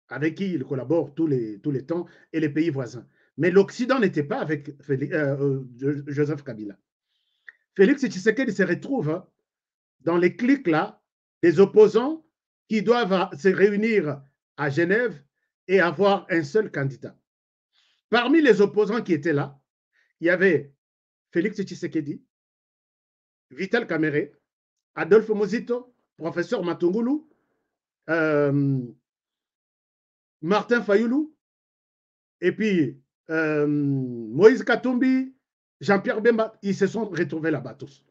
avec qui il collabore tous les temps, et les pays voisins. Mais l'Occident n'était pas avec Joseph Kabila. Félix Tshisekedi se retrouve dans les clics là, des opposants qui doivent se réunir à Genève et avoir un seul candidat. Parmi les opposants qui étaient là, il y avait Félix Tshisekedi, Vital Kamerhe, Adolphe Muzito, professeur Matungulu, Martin Fayoulou, et puis Moïse Katumbi, Jean-Pierre Bemba, ils se sont retrouvés là-bas tous.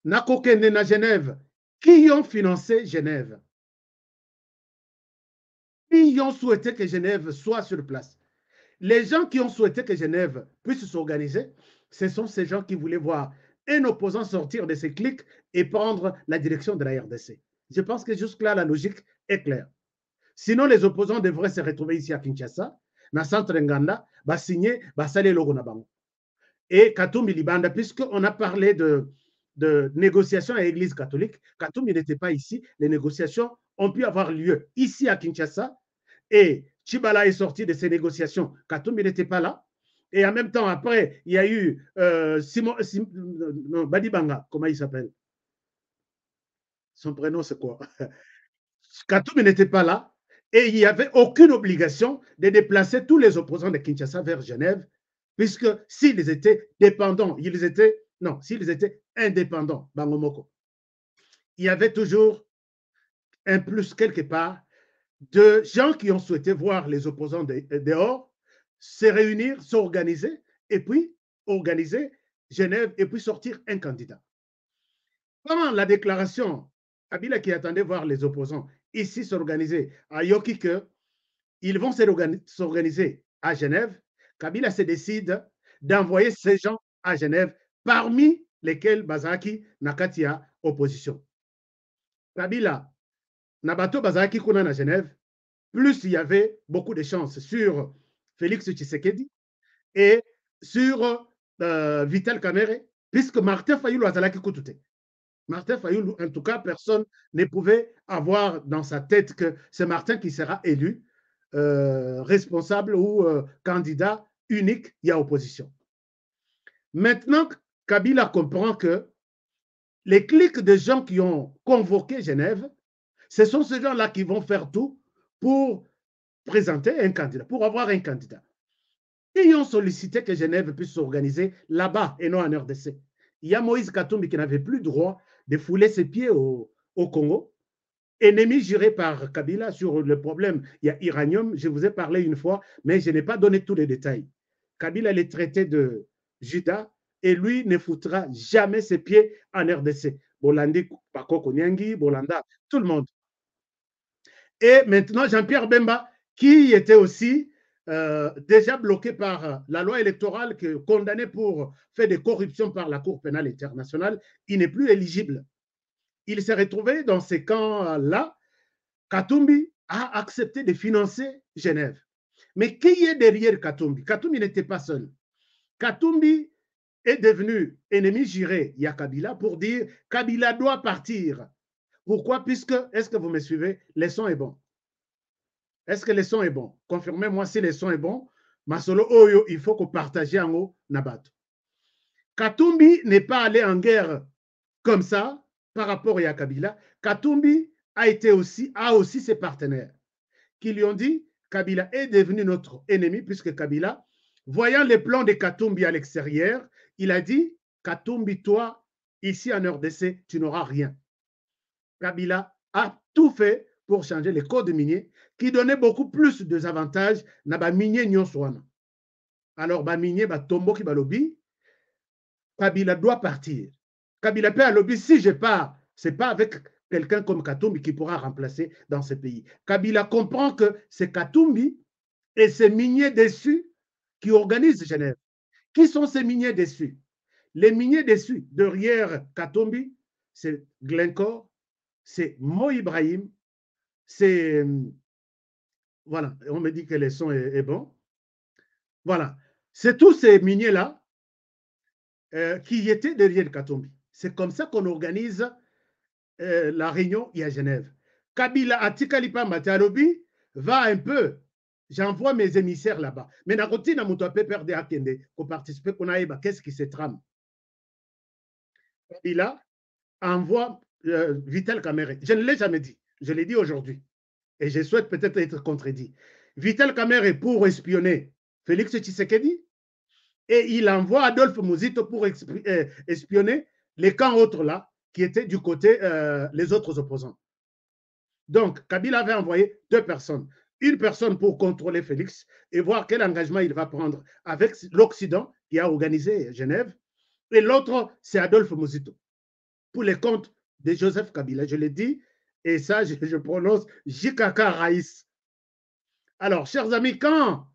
Nakokende na Genève, qui ont financé Genève? Qui ont souhaité que Genève soit sur place? Les gens qui ont souhaité que Genève puisse s'organiser, ce sont ces gens qui voulaient voir un opposant sortir de ses clics et prendre la direction de la RDC. Je pense que jusque-là, la logique est claire. Sinon, les opposants devraient se retrouver ici à Kinshasa, dans le centre Nganda, signer, saler logo na bango. Et Katumbi Libanda, puisqu'on a parlé de négociations à l'Église catholique, Katumbi n'était pas ici. Les négociations ont pu avoir lieu ici à Kinshasa. Et Tshibala est sorti de ces négociations. Katumbi n'était pas là. Et en même temps, après, il y a eu Badibanga, comment il s'appelle? Son prénom, c'est quoi? Katumbi n'était pas là. Et il n'y avait aucune obligation de déplacer tous les opposants de Kinshasa vers Genève, puisque s'ils étaient dépendants, s'ils étaient indépendants, Bangomoko, il y avait toujours un plus quelque part de gens qui ont souhaité voir les opposants dehors se réunir, s'organiser, et puis organiser Genève, et puis sortir un candidat. Comment la déclaration, Kabila qui attendait voir les opposants ici s'organiser, à Yoki qu'ils vont s'organiser à Genève, Kabila se décide d'envoyer ces gens à Genève, parmi lesquels Bazaki Nakatia opposition. Kabila, Nabato Bazaki Kuna à Genève, plus il y avait beaucoup de chances sur Félix Tshisekedi et sur Vital Kamerhe, puisque Martin Fayulu a Zalaki Koutoute. Martin Fayulu, en tout cas, personne ne pouvait avoir dans sa tête que c'est Martin qui sera élu responsable ou candidat unique, il y a opposition. Maintenant, Kabila comprend que les clics de gens qui ont convoqué Genève, ce sont ces gens-là qui vont faire tout pour présenter un candidat, pour avoir un candidat. Ils ont sollicité que Genève puisse s'organiser là-bas et non en RDC. Il y a Moïse Katumbi qui n'avait plus droit de fouler ses pieds au Congo. Ennemi géré par Kabila sur le problème. Il y a Iranium, je vous ai parlé une fois, mais je n'ai pas donné tous les détails. Kabila est traité de Judas et lui ne foutra jamais ses pieds en RDC. Bolandi, Pako Konyangi, Bolanda, tout le monde. Et maintenant, Jean-Pierre Bemba, qui était aussi déjà bloqué par la loi électorale, condamné pour faire des corruptions par la Cour pénale internationale, il n'est plus éligible. Il s'est retrouvé dans ces camps-là. Katumbi a accepté de financer Genève. Mais qui est derrière Katumbi? Katumbi n'était pas seul. Katumbi est devenu ennemi juré, il y a Kabila, pour dire Kabila doit partir. Pourquoi? Puisque, est-ce que vous me suivez? Le son est bon. Est-ce que le son est bon? Confirmez-moi si le son est bon. Masolo Oyo, il faut que partagiez en haut Nabato. Katumbi n'est pas allé en guerre comme ça par rapport à Kabila. Katumbi a aussi ses partenaires qui lui ont dit Kabila est devenu notre ennemi, puisque Kabila, voyant les plans de Katumbi à l'extérieur, il a dit Katumbi, toi, ici en RDC, tu n'auras rien. Kabila a tout fait pour changer les codes miniers qui donnaient beaucoup plus d'avantages na ba minier nyonswana. Alors, ba minier, ba tombo ki ba lobby, Kabila doit partir. Kabila peut à lobby, si je pars, ce n'est pas avec quelqu'un comme Katumbi qui pourra remplacer dans ce pays. Kabila comprend que c'est Katumbi et ces miniers déçus qui organisent Genève. Qui sont ces miniers déçus? Les miniers déçus derrière Katumbi, c'est Glencore, c'est Mo Ibrahim, c'est... Voilà, on me dit que le son est bon. Voilà, c'est tous ces miniers-là qui étaient derrière Katumbi. C'est comme ça qu'on organise la réunion à Genève. Kabila Atikalipa Matalobi va un peu, j'envoie mes émissaires là-bas. Mais na routine, on peut perdre à Kende pour participer, qu'on a qu'est-ce qui se trame. Kabila envoie Vital Kamerhe. Je ne l'ai jamais dit, je l'ai dit aujourd'hui. Et je souhaite peut-être être contredit. Vital Kamerhe pour espionner Félix Tshisekedi et il envoie Adolphe Muzito pour espionner les camps autres là qui étaient du côté les autres opposants. Donc, Kabila avait envoyé 2 personnes. Une personne pour contrôler Félix et voir quel engagement il va prendre avec l'Occident qui a organisé Genève et l'autre, c'est Adolphe Muzito pour les comptes de Joseph Kabila. Je l'ai dit, et ça, je prononce JKK Raïs. Alors, chers amis, quand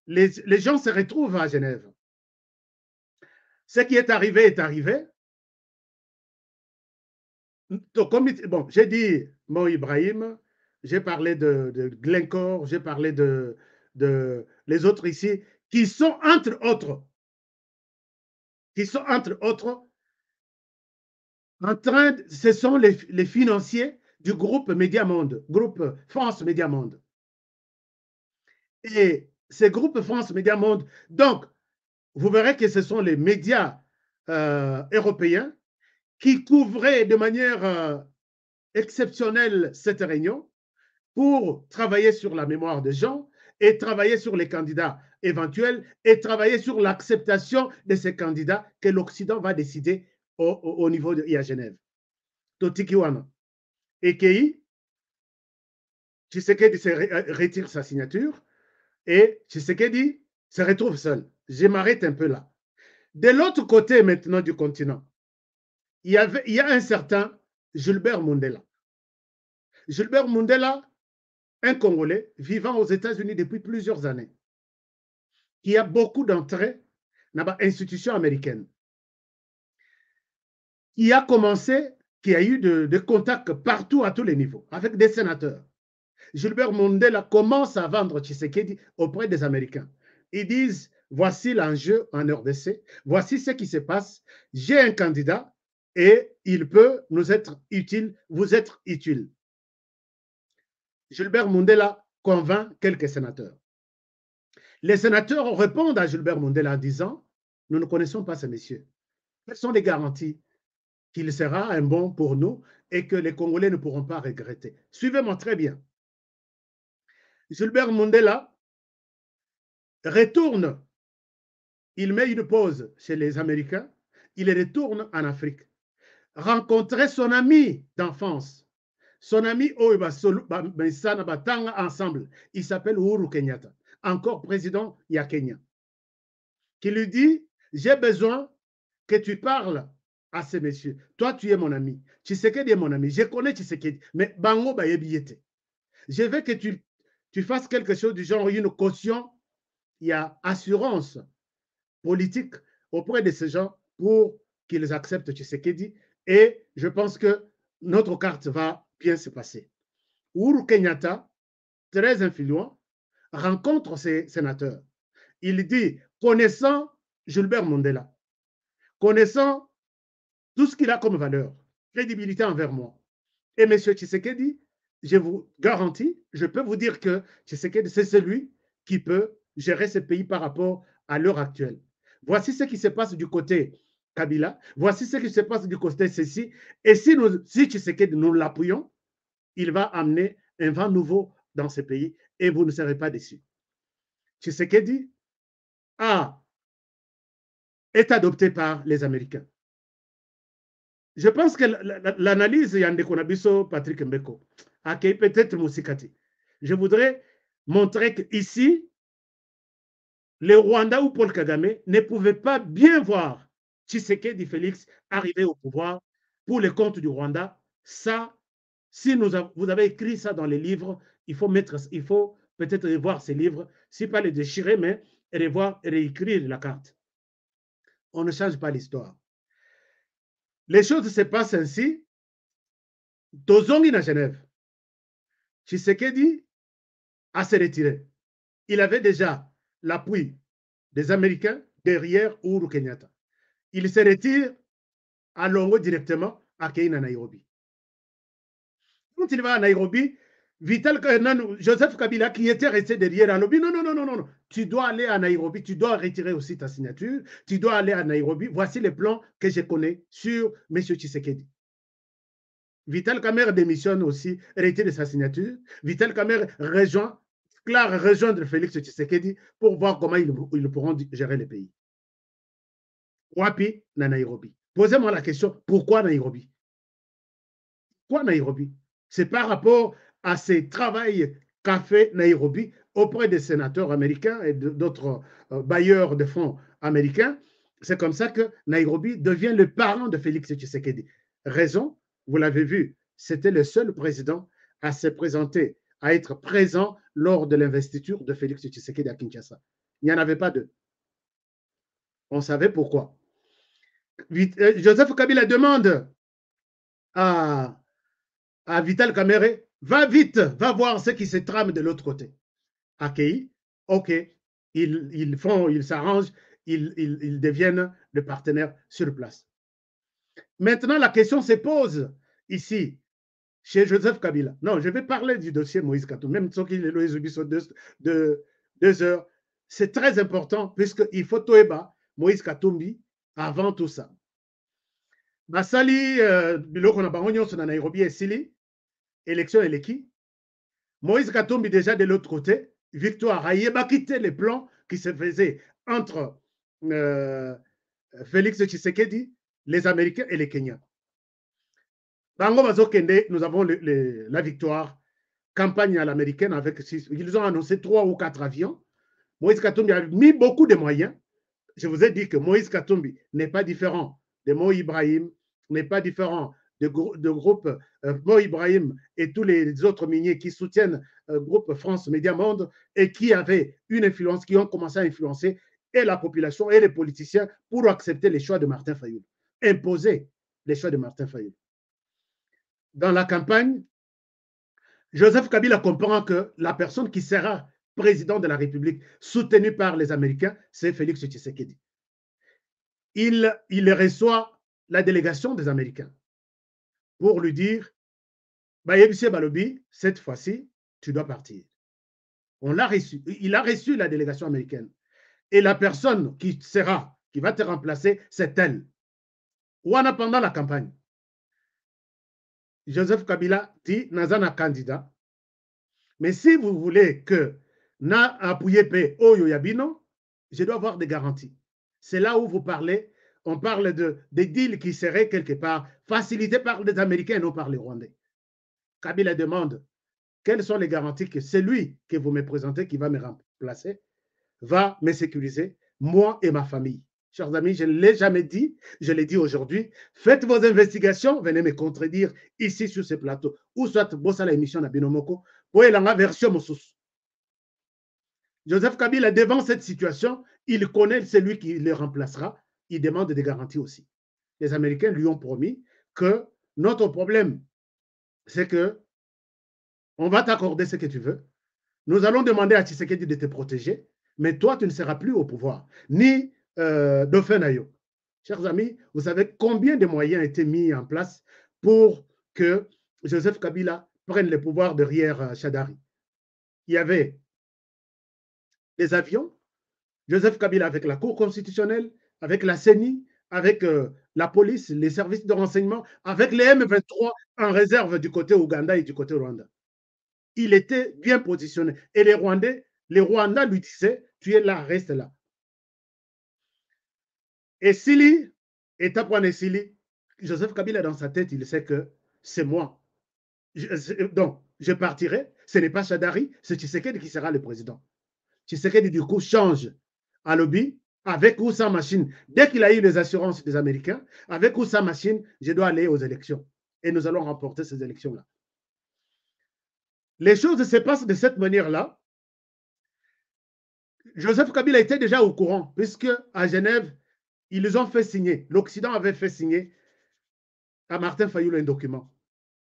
les gens se retrouvent à Genève, ce qui est arrivé est arrivé. Donc, bon, j'ai dit Mo Ibrahim, j'ai parlé de Glencore, j'ai parlé de les autres ici, qui sont entre autres, en train, ce sont les financiers du groupe Médiamonde, groupe France Médiamonde. Et ce groupe France Médiamonde, donc, vous verrez que ce sont les médias européens qui couvraient de manière exceptionnelle cette réunion pour travailler sur la mémoire des gens et travailler sur les candidats éventuels et travailler sur l'acceptation de ces candidats que l'Occident va décider au niveau de Genève. Totikiwana. Et Kei, Tshisekedi retire sa signature et Tshisekedi se retrouve seul. Je m'arrête un peu là. De l'autre côté maintenant du continent, il y a un certain Gilbert Mundela. Gilbert Mundela, un Congolais vivant aux États-Unis depuis plusieurs années, qui a beaucoup d'entrées dans l'institution américaine, qui a commencé, qui a eu des contacts partout à tous les niveaux, avec des sénateurs. Gilbert Mundela commence à vendre Tshisekedi auprès des Américains. Ils disent, voici l'enjeu en RDC, voici ce qui se passe, j'ai un candidat et il peut nous être utile, vous être utile. Gilbert Mundela convainc quelques sénateurs. Les sénateurs répondent à Gilbert Mundela en disant, nous ne connaissons pas ce monsieur. Quelles sont les garanties qu'il sera un bon pour nous et que les Congolais ne pourront pas regretter? Suivez-moi très bien. Gilbert Mundela retourne, il met une pause chez les Américains, il retourne en Afrique, rencontrer son ami d'enfance, son ami ensemble, il s'appelle Uhuru Kenyatta, encore président ya Kenya, qui lui dit, j'ai besoin que tu parles à ces messieurs. Toi, tu es mon ami. Tshisekedi est mon ami. Je connais Tshisekedi, mais Bango Bayebiyete. Je veux que tu fasses quelque chose du genre, une caution, il y a assurance politique auprès de ces gens pour qu'ils acceptent Tshisekedi. Et je pense que notre carte va bien se passer. Uhuru Kenyatta, très influent, rencontre ces sénateurs. Il dit, connaissant Gilbert Mundela, connaissant tout ce qu'il a comme valeur, crédibilité envers moi, et M. Tshisekedi, je vous garantis, je peux vous dire que Tshisekedi, c'est celui qui peut gérer ce pays par rapport à l'heure actuelle. Voici ce qui se passe du côté Kabila, voici ce qui se passe du côté ceci, et si Tshisekedi, nous l'appuyons, il va amener un vent nouveau dans ce pays et vous ne serez pas déçus. Tshisekedi est adopté par les Américains. Je pense que l'analyse Yande Konabiso, Patrick Mbeko, a peut-être Moussikati. Je voudrais montrer qu'ici, le Rwanda ou Paul Kagame ne pouvaient pas bien voir Tshisekedi Félix arriver au pouvoir pour les comptes du Rwanda. Ça, si vous avez écrit ça dans les livres, il faut peut-être revoir ces livres, si pas les déchirer, mais revoir et réécrire la carte. On ne change pas l'histoire. Les choses se passent ainsi. Tozongi à Genève. Tshisekedi a se retiré. Il avait déjà l'appui des Américains derrière Uhuru Kenyatta. Il se retire à Longo directement à Kenya, Nairobi. Quand il va à Nairobi, Joseph Kabila, qui était resté derrière, a dit non, tu dois aller à Nairobi, tu dois retirer aussi ta signature, tu dois aller à Nairobi. Voici les plans que je connais sur M. Tshisekedi. Vital Kamerhe démissionne aussi, retire sa signature. Vital Kamerhe rejoindre Félix Tshisekedi pour voir comment ils pourront gérer le pays. Wapi na Nairobi. Posez-moi la question, pourquoi Nairobi? Pourquoi Nairobi? C'est par rapport à ce travail qu'a fait Nairobi auprès des sénateurs américains et d'autres bailleurs de fonds américains. C'est comme ça que Nairobi devient le parent de Félix Tshisekedi. raison, vous l'avez vu, c'était le seul président à se présenter, à être présent lors de l'investiture de Félix Tshisekedi à Kinshasa. Il n'y en avait pas deux. On savait pourquoi. Joseph Kabila demande à Vital Kamerhe, va vite, va voir ce qui se trame de l'autre côté. Accueilli, ok, ils s'arrangent, ils deviennent le partenaire sur place. Maintenant, la question se pose ici, chez Joseph Kabila. Non, je vais parler du dossier Moïse Katumbi, même si il est sur 2 heures. C'est très important, puisqu'il faut toeba Moïse Katumbi avant tout ça. Basali, biloko na bango nyonso na Nairobi esili, élection eleki. Moïse Katumbi déjà de l'autre côté, victoire, a quitté les plans qui se faisaient entre Félix Tshisekedi, les Américains et les Kenyans. Bango Bazokende, nous avons la victoire, campagne à l'américaine avec 6. Ils ont annoncé 3 ou 4 avions. Moïse Katumbi a mis beaucoup de moyens. Je vous ai dit que Moïse Katumbi n'est pas différent de Mo Ibrahim, n'est pas différent de groupe Mo Ibrahim et tous les autres miniers qui soutiennent le groupe France Média Monde et qui avaient une influence, qui ont commencé à influencer et la population et les politiciens pour accepter les choix de Martin Fayulu, imposer les choix de Martin Fayulu. Dans la campagne, Joseph Kabila comprend que la personne qui sera président de la République, soutenu par les Américains, c'est Félix Tshisekedi. Il reçoit la délégation des Américains pour lui dire, Bayebise Balobi, cette fois-ci, tu dois partir. On l'a reçu. Il a reçu la délégation américaine. Et la personne qui va te remplacer, c'est elle. Ouana pendant la campagne. Joseph Kabila dit, Nazana candidat. Mais si vous voulez que na appuyé pe Oyo Yabino, je dois avoir des garanties. C'est là où vous parlez, on parle des deals qui seraient quelque part facilités par les Américains et non par les Rwandais. Kabila demande, quelles sont les garanties que celui que vous me présentez, qui va me remplacer, va me sécuriser, moi et ma famille. Chers amis, je ne l'ai jamais dit, je l'ai dit aujourd'hui. Faites vos investigations, venez me contredire ici sur ce plateau, ou soit bossa la émission na Binomoko, pour la version Moussous. Joseph Kabila, devant cette situation, il connaît celui qui le remplacera, il demande des garanties aussi. Les Américains lui ont promis que notre problème, c'est que on va t'accorder ce que tu veux. Nous allons demander à Tshisekedi de te protéger, mais toi, tu ne seras plus au pouvoir, ni Dauphin Nayo. Chers amis, vous savez combien de moyens étaient mis en place pour que Joseph Kabila prenne le pouvoir derrière Chadari. Il y avait des avions, Joseph Kabila avec la Cour constitutionnelle, avec la CENI, avec la police, les services de renseignement, avec les M23 en réserve du côté Ouganda et du côté Rwanda. Il était bien positionné. Et les Rwandais lui disaient, tu es là, reste là. Et Sili, étape 1 et Sili, Joseph Kabila dans sa tête, il sait que c'est moi. Donc, je partirai, ce n'est pas Chadari, c'est Tshisekedi qui sera le président. Tshisekedi, du coup, change à lobby, avec ou sans machine. Dès qu'il a eu les assurances des Américains, avec ou sans machine, je dois aller aux élections. Et nous allons remporter ces élections-là. Les choses se passent de cette manière-là. Joseph Kabila était déjà au courant, puisque à Genève, ils ont fait signer, l'Occident avait fait signer à Martin Fayulu un document,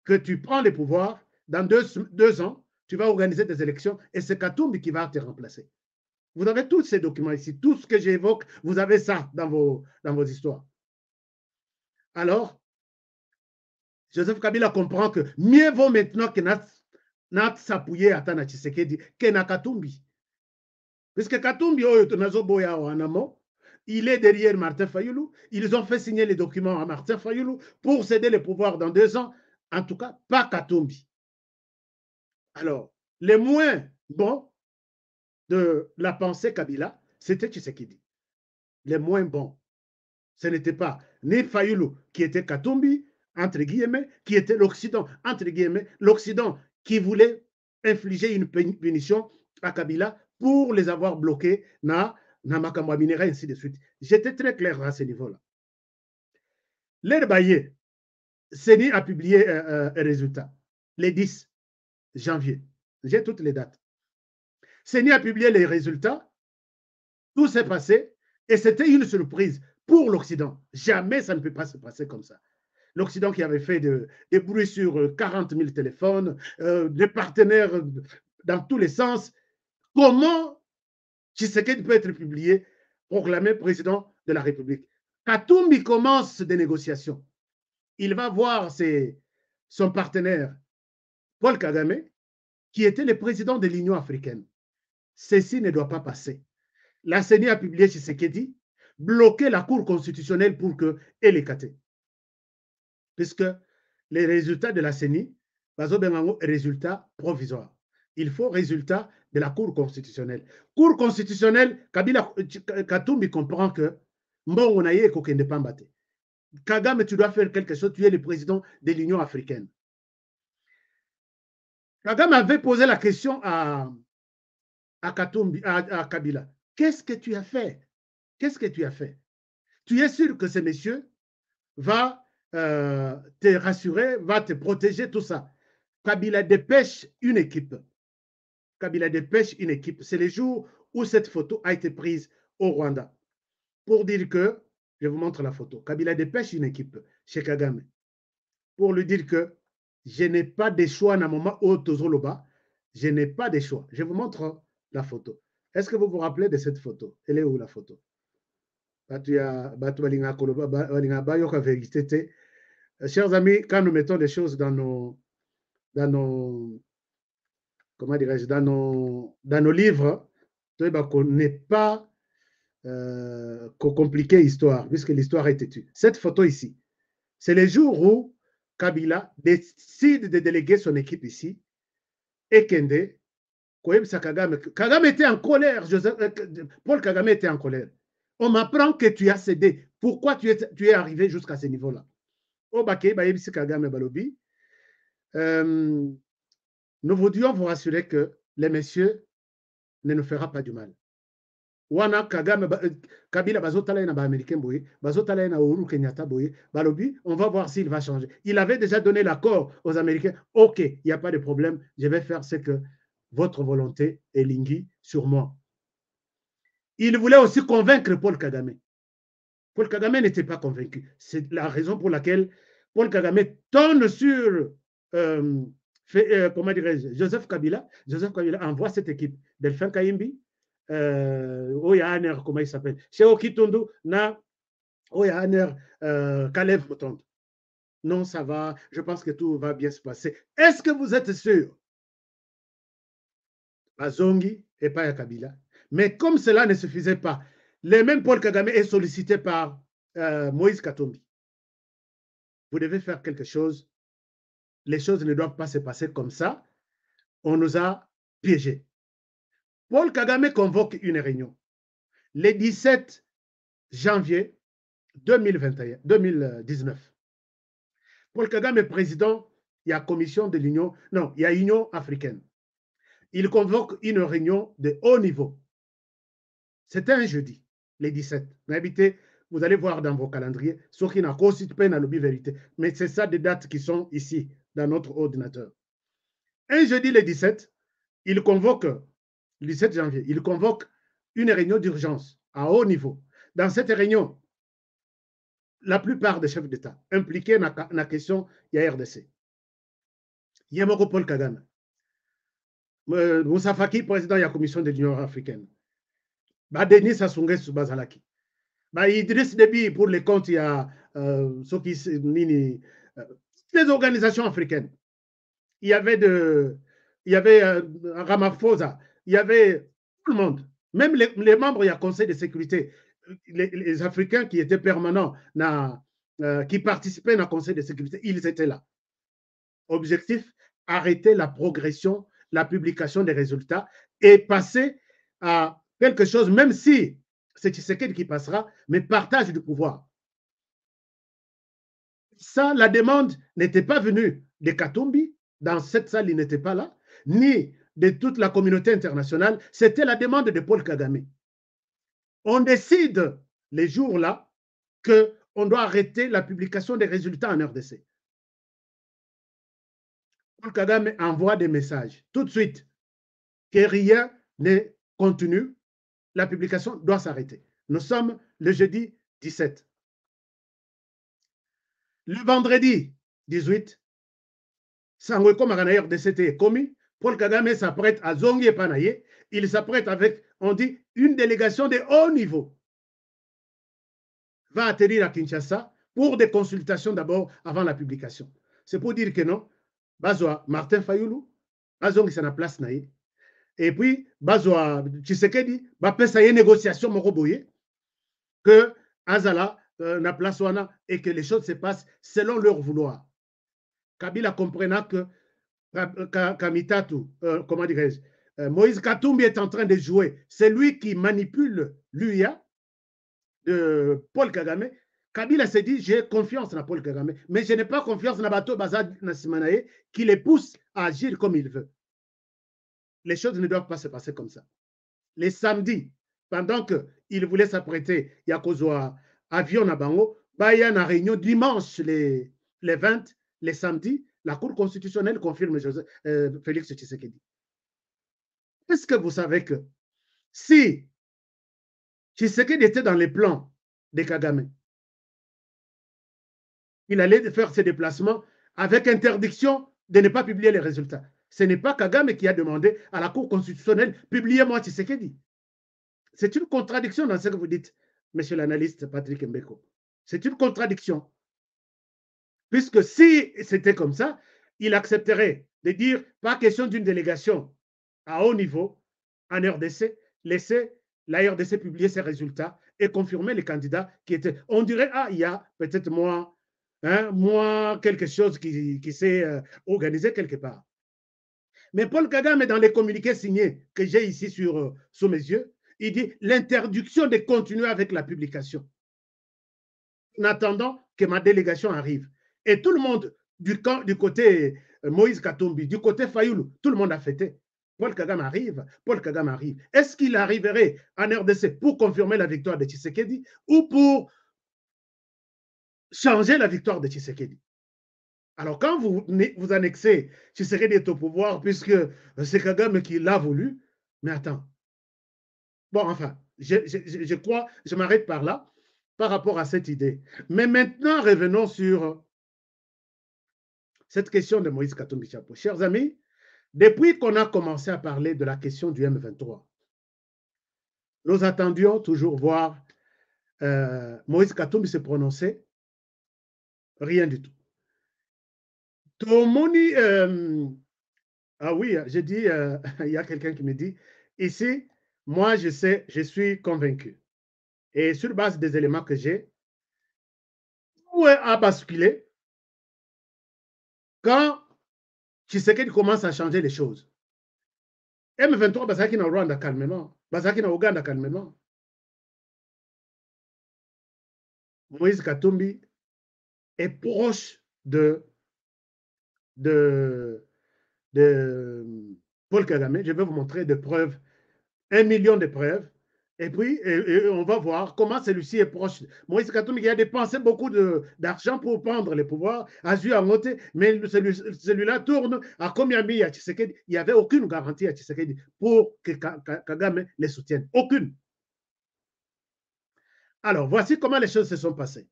que tu prends les pouvoirs, dans 2 ans, tu vas organiser des élections, et c'est Katumbi qui va te remplacer. Vous avez tous ces documents ici, tout ce que j'évoque, vous avez ça dans vos histoires. Alors, Joseph Kabila comprend que mieux vaut maintenant que Nat s'appuyer à Tana Tshisekedi que na Katumbi. Puisque Katumbi, en amont, il est derrière Martin Fayulu. Ils ont fait signer les documents à Martin Fayulu pour céder le pouvoir dans 2 ans. En tout cas, pas Katumbi. Alors, les moins bons de la pensée Kabila, c'était Tshisekedi. Les moins bons. Ce n'était pas ni Fayulu qui était Katumbi, entre guillemets, qui était l'Occident, entre guillemets, l'Occident qui voulait infliger une punition à Kabila pour les avoir bloqués dans Makamwa Minera, ainsi de suite. J'étais très clair à ce niveau-là. L'air baillé, CENI a publié un résultat, le 10 janvier. J'ai toutes les dates. CENI a publié les résultats, tout s'est passé, et c'était une surprise pour l'Occident. Jamais ça ne peut pas se passer comme ça. L'Occident qui avait fait des bruits sur 40 000 téléphones, des partenaires dans tous les sens. Comment Tshisekedi peut être publié, proclamé président de la République? Katumbi commence des négociations. Il va voir son partenaire, Paul Kagame, qui était le président de l'Union africaine. Ceci ne doit pas passer. La CENI a publié Tshisekedi, bloquer la Cour constitutionnelle pour qu'elle écate. Puisque les résultats de la CENI, résultats provisoires. Il faut résultat de la Cour constitutionnelle. Cour constitutionnelle, Katumbi comprend que Mbongo na ye kokende pambate. Kagame, tu dois faire quelque chose, tu es le président de l'Union africaine. Kagame avait posé la question à Katumbi, à Kabila. Qu'est-ce que tu as fait? Qu'est-ce que tu as fait? Tu es sûr que ce monsieur va te rassurer, va te protéger, tout ça. Kabila dépêche une équipe. Kabila dépêche une équipe. C'est le jour où cette photo a été prise au Rwanda. Pour dire que, je vous montre la photo, Kabila dépêche une équipe chez Kagame pour lui dire que je n'ai pas de choix dans le moment où Tozoloba, je n'ai pas de choix. Je vous montre la photo. Est-ce que vous vous rappelez de cette photo? Elle est où la photo? Chers amis, quand nous mettons des choses dans nos comment dirais-je, dans nos livres, qu'on n'est pas compliqué l'histoire, puisque l'histoire est têtue. Cette photo ici, c'est le jour où Kabila décide de déléguer son équipe ici, et Kende, Kagame était en colère, Paul Kagame était en colère. On m'apprend que tu as cédé. Pourquoi tu es arrivé jusqu'à ce niveau-là? Nous voudrions vous rassurer que les messieurs ne nous fera pas du mal. Wana Kagame, Kabila bazotala na ba américain boye, bazotala na Uhuru Kenyatta boye, balobi, on va voir s'il va changer. Il avait déjà donné l'accord aux Américains. OK, il n'y a pas de problème, je vais faire ce que votre volonté est lingui sur moi. Il voulait aussi convaincre Paul Kagame. Paul Kagame n'était pas convaincu. C'est la raison pour laquelle Paul Kagame tourne sur comment dirais-je, Joseph Kabila. Joseph Kabila envoie cette équipe. Delphin Kayimbi, Oyahaner, comment il s'appelle, Cheo Kitundu, na Oyahaner, Kalev Motonde. Non, ça va, je pense que tout va bien se passer. Est-ce que vous êtes sûr? Azongi et pas Kabila. Mais comme cela ne suffisait pas, le même Paul Kagame est sollicité par Moïse Katumbi. Vous devez faire quelque chose. Les choses ne doivent pas se passer comme ça. On nous a piégés. Paul Kagame convoque une réunion le 17 janvier 2019. Paul Kagame est président, il y a commission de l'Union, non, il y a Union africaine. Il convoque une réunion de haut niveau. C'était un jeudi, le 17. Vous allez voir dans vos calendriers, ceux qui n'ont pas la vérité. Mais c'est ça des dates qui sont ici, dans notre ordinateur. Un jeudi, le 17, il convoque, le 17 janvier, il convoque une réunion d'urgence à haut niveau. Dans cette réunion, la plupart des chefs d'État impliqués dans la question de la RDC. Yemoko Paul Kagame. Moussa Faki, président de la Commission de l'Union africaine. Denis Sassou Nguesso Bazalaki. Idriss Déby, pour les comptes, il y a les organisations africaines. Il y avait Ramaphosa, il y avait tout le monde. Même les membres du Conseil de sécurité, les Africains qui étaient permanents, qui participaient dans le Conseil de sécurité, ils étaient là. Objectif, arrêter la progression, la publication des résultats et passer à quelque chose, même si c'est Tshisekedi qui passera, mais partage du pouvoir. Ça, la demande n'était pas venue de Katumbi, dans cette salle, il n'était pas là, ni de toute la communauté internationale, c'était la demande de Paul Kagame. On décide les jours-là qu'on doit arrêter la publication des résultats en RDC. Paul Kagame envoie des messages tout de suite que rien n'est contenu, la publication doit s'arrêter. Nous sommes le jeudi 17. Le vendredi 18, Sangoeko Maganayer de CT commis, Paul Kagame s'apprête à Zongi et Panaye. Il s'apprête avec, on dit, une délégation de haut niveau. Va atterrir à Kinshasa pour des consultations d'abord avant la publication. C'est pour dire que non, Bazoa Martin Fayoulou, Bazongi c'est la place naïe. Et puis, Bazoa Tshisekedi, Bapesa y négociation Moroboye, que Azala na place wana et que les choses se passent selon leur vouloir. Kabila comprenant que Kamitatu, comment dirais-je, Moïse Katumbi est en train de jouer. C'est lui qui manipule l'UIA de Paul Kagame. Kabila s'est dit, j'ai confiance dans Paul Kagame, mais je n'ai pas confiance dans Bato Bazad Nassimanaye qui les pousse à agir comme il veut. Les choses ne doivent pas se passer comme ça. Les samedis, pendant qu'il voulait s'apprêter, il y a Kozoa avion à Bango, il y a une réunion dimanche, les 20, les samedis, la Cour constitutionnelle confirme Félix Tshisekedi. Est-ce que vous savez que si Tshisekedi était dans les plans de Kagame, il allait faire ses déplacements avec interdiction de ne pas publier les résultats. Ce n'est pas Kagame qui a demandé à la Cour constitutionnelle, publiez-moi Tshisekedi. C'est une contradiction dans ce que vous dites, monsieur l'analyste Patrick Mbeko. C'est une contradiction. Puisque si c'était comme ça, il accepterait de dire, pas question d'une délégation à haut niveau en RDC, laisser la RDC publier ses résultats et confirmer les candidats qui étaient. On dirait, ah, il y a peut-être moi, quelque chose qui s'est organisé quelque part. Mais Paul Kagame, dans les communiqués signés que j'ai ici sous mes yeux, il dit l'interdiction de continuer avec la publication en attendant que ma délégation arrive. Et tout le monde, du côté Moïse Katumbi, du côté Fayoulou, tout le monde a fêté. Paul Kagame arrive, Paul Kagame arrive. Est-ce qu'il arriverait en RDC pour confirmer la victoire de Tshisekedi ou pour changer la victoire de Tshisekedi? Alors, quand vous annexez Tshisekedi est au pouvoir, puisque c'est Kagame qui l'a voulu, mais attends. Bon, enfin, je crois, je m'arrête par là, par rapport à cette idée. Mais maintenant, revenons sur cette question de Moïse Katumbi Chapo. Chers amis, depuis qu'on a commencé à parler de la question du M23, nous attendions toujours voir Moïse Katumbi se prononcer. Rien du tout. Tomoni, ah oui, j'ai dit, il y a quelqu'un qui me dit, ici, moi je sais, je suis convaincu. Et sur base des éléments que j'ai, où a basculé quand Tshisekedi commence à changer les choses. M23, Bazaki na Rwanda calmement, Bazaki na Ouganda calmement. Moïse Katumbi est proche de Paul Kagame. Je vais vous montrer des preuves, 1 million de preuves. Et puis, on va voir comment celui-ci est proche. Moïse Katumbi a dépensé beaucoup d'argent pour prendre le pouvoir, a dû en noter, mais celui-là tourne à combien mis à Tshisekedi. Il n'y avait aucune garantie à Tshisekedi pour que Kagame les soutienne. Aucune. Alors, voici comment les choses se sont passées.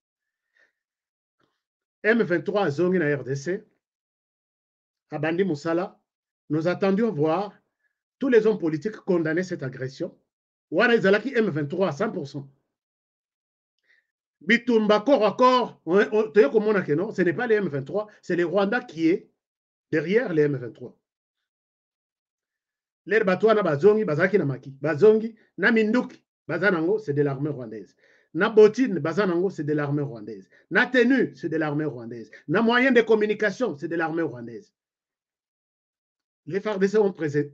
M23 à Zongi na RDC, à Bandi Moussala, nous attendions voir tous les hommes politiques condamner cette agression. Wana ezalaki M23 à 100%. Bitumba corps à corps, ce n'est pas les M23, c'est les Rwandais qui est derrière les M23. Les Batouana Bazongi, Bazaki Namaki, Bazongi, Naminduki, Bazanango, c'est de l'armée rwandaise. Nabotine, Bazanango, c'est de l'armée rwandaise. Natenu, c'est de l'armée rwandaise. Na moyen de communication, c'est de l'armée rwandaise. Les FARDC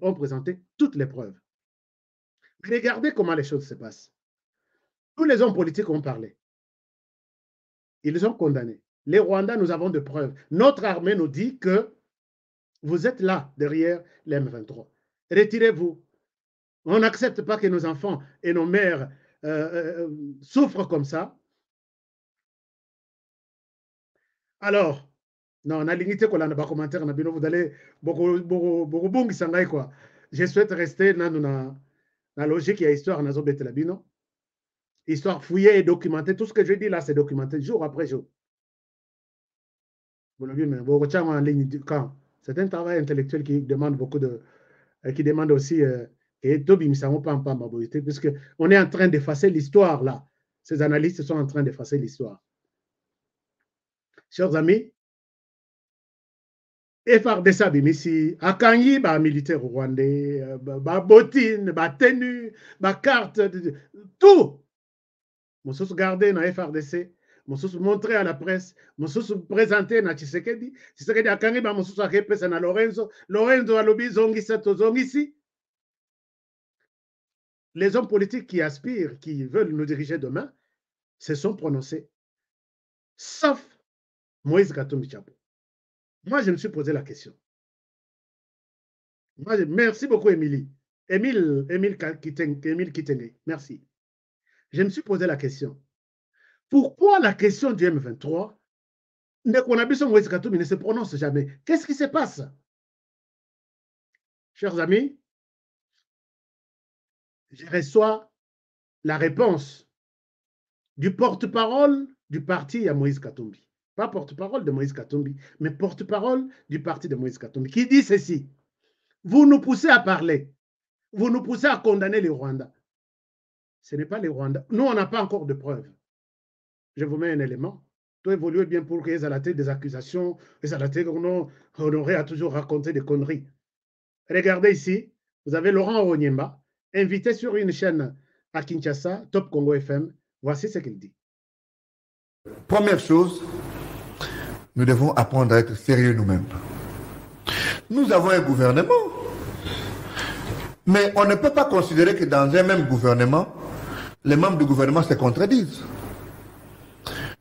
ont présenté toutes les preuves. Regardez comment les choses se passent. Tous les hommes politiques ont parlé. Ils ont condamné. Les Rwandais, nous avons de preuves. Notre armée nous dit que vous êtes là, derrière les M23. Retirez-vous. On n'accepte pas que nos enfants et nos mères souffrent comme ça. Alors, Non, on a limité qu'on a un commentaire, vous allez beaucoup quoi. Je souhaite rester dans la logique et histoire dans la bino. Histoire fouillée et documentée. Tout ce que je dis là, c'est documenté jour après jour. Vous l'avez vu, mais en ligne quand c'est un travail intellectuel qui demande beaucoup de, qui demande aussi et Toby ne savons pas en mobilité, puisque on est en train d'effacer l'histoire là. Ces analystes sont en train d'effacer l'histoire. Chers amis, FRDC abimisi akangi ba militaire rwandais ba bottine ba tenue ba carte tout mosusu garder na FRDC mosusu montrer à la presse mosusu présenter na Tshisekedi akangi ba mosusu akepesa na Lorenzo alobi zongisa tozongisi. Les hommes politiques qui aspirent, qui veulent nous diriger demain, se sont prononcés, sauf Moïse Katumbi Tshabo. Moi, je me suis posé la question. Merci beaucoup, Émilie. Émile Kitenge, merci. Je me suis posé la question. Pourquoi la question du M23, Moïse Katumbi ne se prononce jamais? Qu'est-ce qui se passe? Chers amis, je reçois la réponse du porte-parole du parti à Moïse Katumbi. Pas porte-parole de Moïse Katumbi, mais porte-parole du parti de Moïse Katumbi, qui dit ceci. Vous nous poussez à parler. Vous nous poussez à condamner les Rwandais. Ce n'est pas les Rwandais. Nous, on n'a pas encore de preuves. Je vous mets un élément. Toi, évoluez bien pour qu'ils aient la tête des accusations. Et à la tête, Honoré a toujours raconté des conneries. Regardez ici. Vous avez Laurent Onyemba, invité sur une chaîne à Kinshasa, Top Congo FM. Voici ce qu'il dit. Première chose, nous devons apprendre à être sérieux nous-mêmes. Nous avons un gouvernement, mais on ne peut pas considérer que dans un même gouvernement, les membres du gouvernement se contredisent.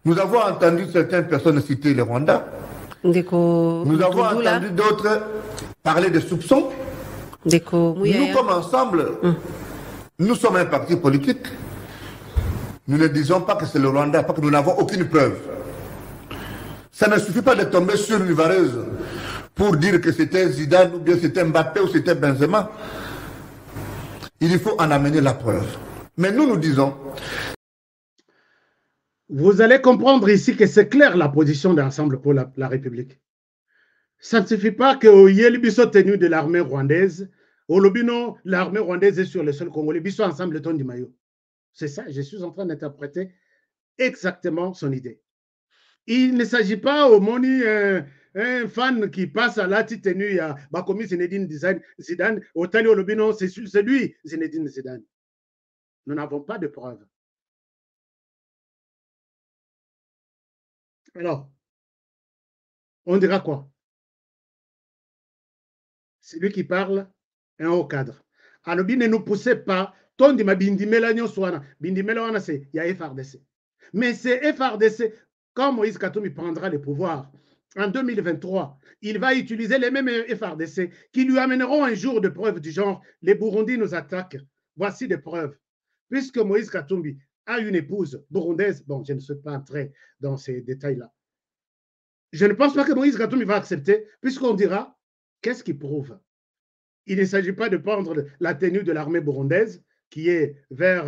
Nous avons entendu certaines personnes citer le Rwanda. Nous avons entendu d'autres parler de soupçons. Nous, comme ensemble, nous sommes un parti politique. Nous ne disons pas que c'est le Rwanda, parce que nous n'avons aucune preuve. Ça ne suffit pas de tomber sur une vareuse pour dire que c'était Zidane, ou bien c'était Mbappé, ou c'était Benzema. Il faut en amener la preuve. Mais nous disons... Vous allez comprendre ici que c'est clair la position d'ensemble pour la République. Ça ne suffit pas que Yélibiso tenu de l'armée rwandaise, au Lobino, l'armée rwandaise est sur le sol congolais, Biso ensemble le ton du maillot. C'est ça, je suis en train d'interpréter exactement son idée. Il ne s'agit pas au moni un fan qui passe à la petite tenue à Bakomi Zinedine Zidane, au Tali Olobino, c'est lui, Zinedine Zidane. Nous n'avons pas de preuves. Alors, on dira quoi? C'est lui qui parle, un haut cadre. Alors, ne nous poussez pas. Tondi ma bindimela nyoswana. Bindimela wana c'est il y a FRDC. Mais c'est FRDC, quand Moïse Katumbi prendra le pouvoir en 2023, il va utiliser les mêmes FRDC qui lui amèneront un jour de preuves du genre les Burundis nous attaquent. Voici des preuves. Puisque Moïse Katumbi a une épouse burundaise, bon, je ne suis pas entré dans ces détails-là. Je ne pense pas que Moïse Katumbi va accepter, puisqu'on dira qu'est-ce qui prouve? Il ne s'agit pas de prendre la tenue de l'armée burundaise qui est vert,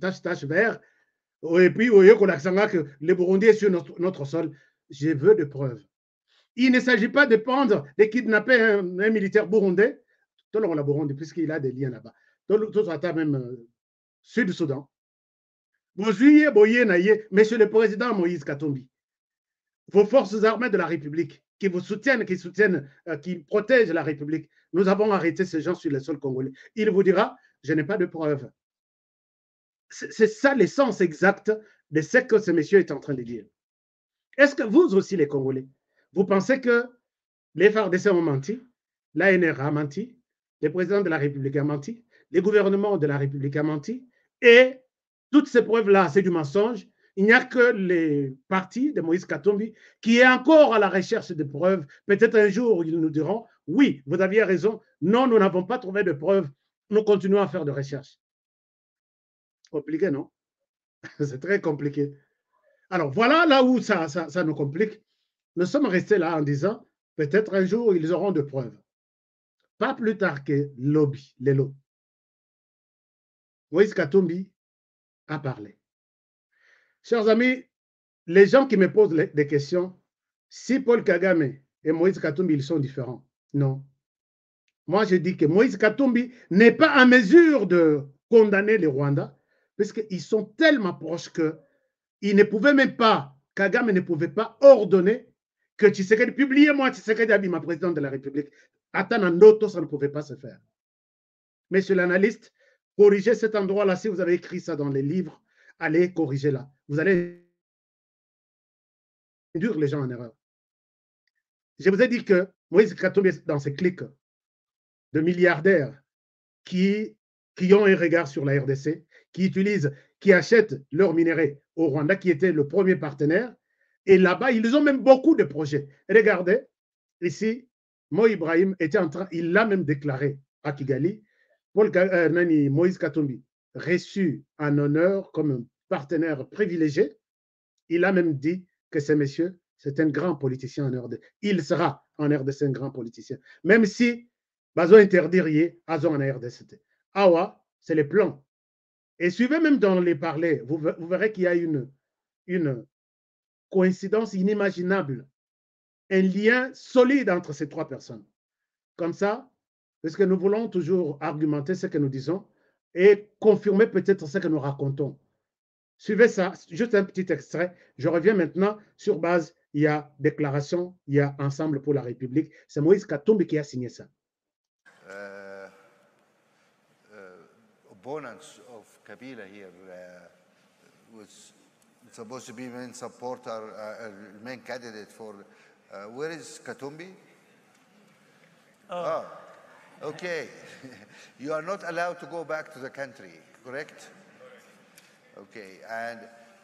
tache vert, et puis que les Burundais sont sur notre sol. Je veux des preuves. Il ne s'agit pas de prendre, de kidnapper un militaire burundais, tout le monde Burundi, puisqu'il a des liens là-bas. Tout ça, même Sud-Soudan. Monsieur le Président Moïse Katumbi, vos forces armées de la République, qui vous soutiennent, qui protègent la République, nous avons arrêté ces gens sur le sol congolais. Il vous dira, je n'ai pas de preuves. C'est ça l'essence exacte de ce que ce monsieur est en train de dire. Est-ce que vous aussi, les Congolais, vous pensez que les FARDC ont menti, l'ANR a menti, le président de la République a menti, le gouvernement de la République a menti, et toutes ces preuves-là, c'est du mensonge. Il n'y a que les partis de Moïse Katumbi qui est encore à la recherche de preuves. Peut-être un jour, ils nous diront, oui, vous aviez raison, non, nous n'avons pas trouvé de preuves, nous continuons à faire de recherche. Compliqué, non? C'est très compliqué. Alors, voilà là où ça nous complique. nous sommes restés là en disant, peut-être un jour, ils auront de preuves. Pas plus tard que Lelo. Moïse Katumbi a parlé. Chers amis, les gens qui me posent des questions, si Paul Kagame et Moïse Katumbi, ils sont différents. Non. Moi, je dis que Moïse Katumbi n'est pas en mesure de condamner les Rwandais, puisqu'ils sont tellement proches qu'il ne pouvait même pas, Kagame ne pouvait pas ordonner que Tshisekedi, publiez-moi Tshisekedi Abima, président de la République. Attends, en auto, ça ne pouvait pas se faire. Monsieur l'analyste, corrigez cet endroit-là. Si vous avez écrit ça dans les livres, allez corriger là. Vous allez induire les gens en erreur. Je vous ai dit que Moïse Katumbi est dans ces clics de milliardaires qui ont un regard sur la RDC, qui achètent leurs minéraux au Rwanda, qui était le premier partenaire. Et là-bas, ils ont même beaucoup de projets. Regardez, ici, Mo Ibrahim était en train, il l'a même déclaré à Kigali, Moïse Katumbi, reçu en honneur comme un partenaire privilégié. Il a même dit que ce monsieur, c'est un grand politicien en RDC. Il sera en RDC un grand politicien. Même si, bazo interdiriez, azo en RDC. Awa, c'est les plans. Et suivez même dans les parlers, vous verrez qu'il y a une coïncidence inimaginable, un lien solide entre ces trois personnes. Comme ça, parce que nous voulons toujours argumenter ce que nous disons et confirmer peut-être ce que nous racontons. Suivez ça, juste un petit extrait. Je reviens maintenant sur base, il y a déclaration, il y a Ensemble pour la République. C'est Moïse Katumbi qui a signé ça. Opponents of Kabila here was supposed to be main supporter, main candidate for. Where is Katumbi? Oh, okay. You are not allowed to go back to the country, correct? Okay. And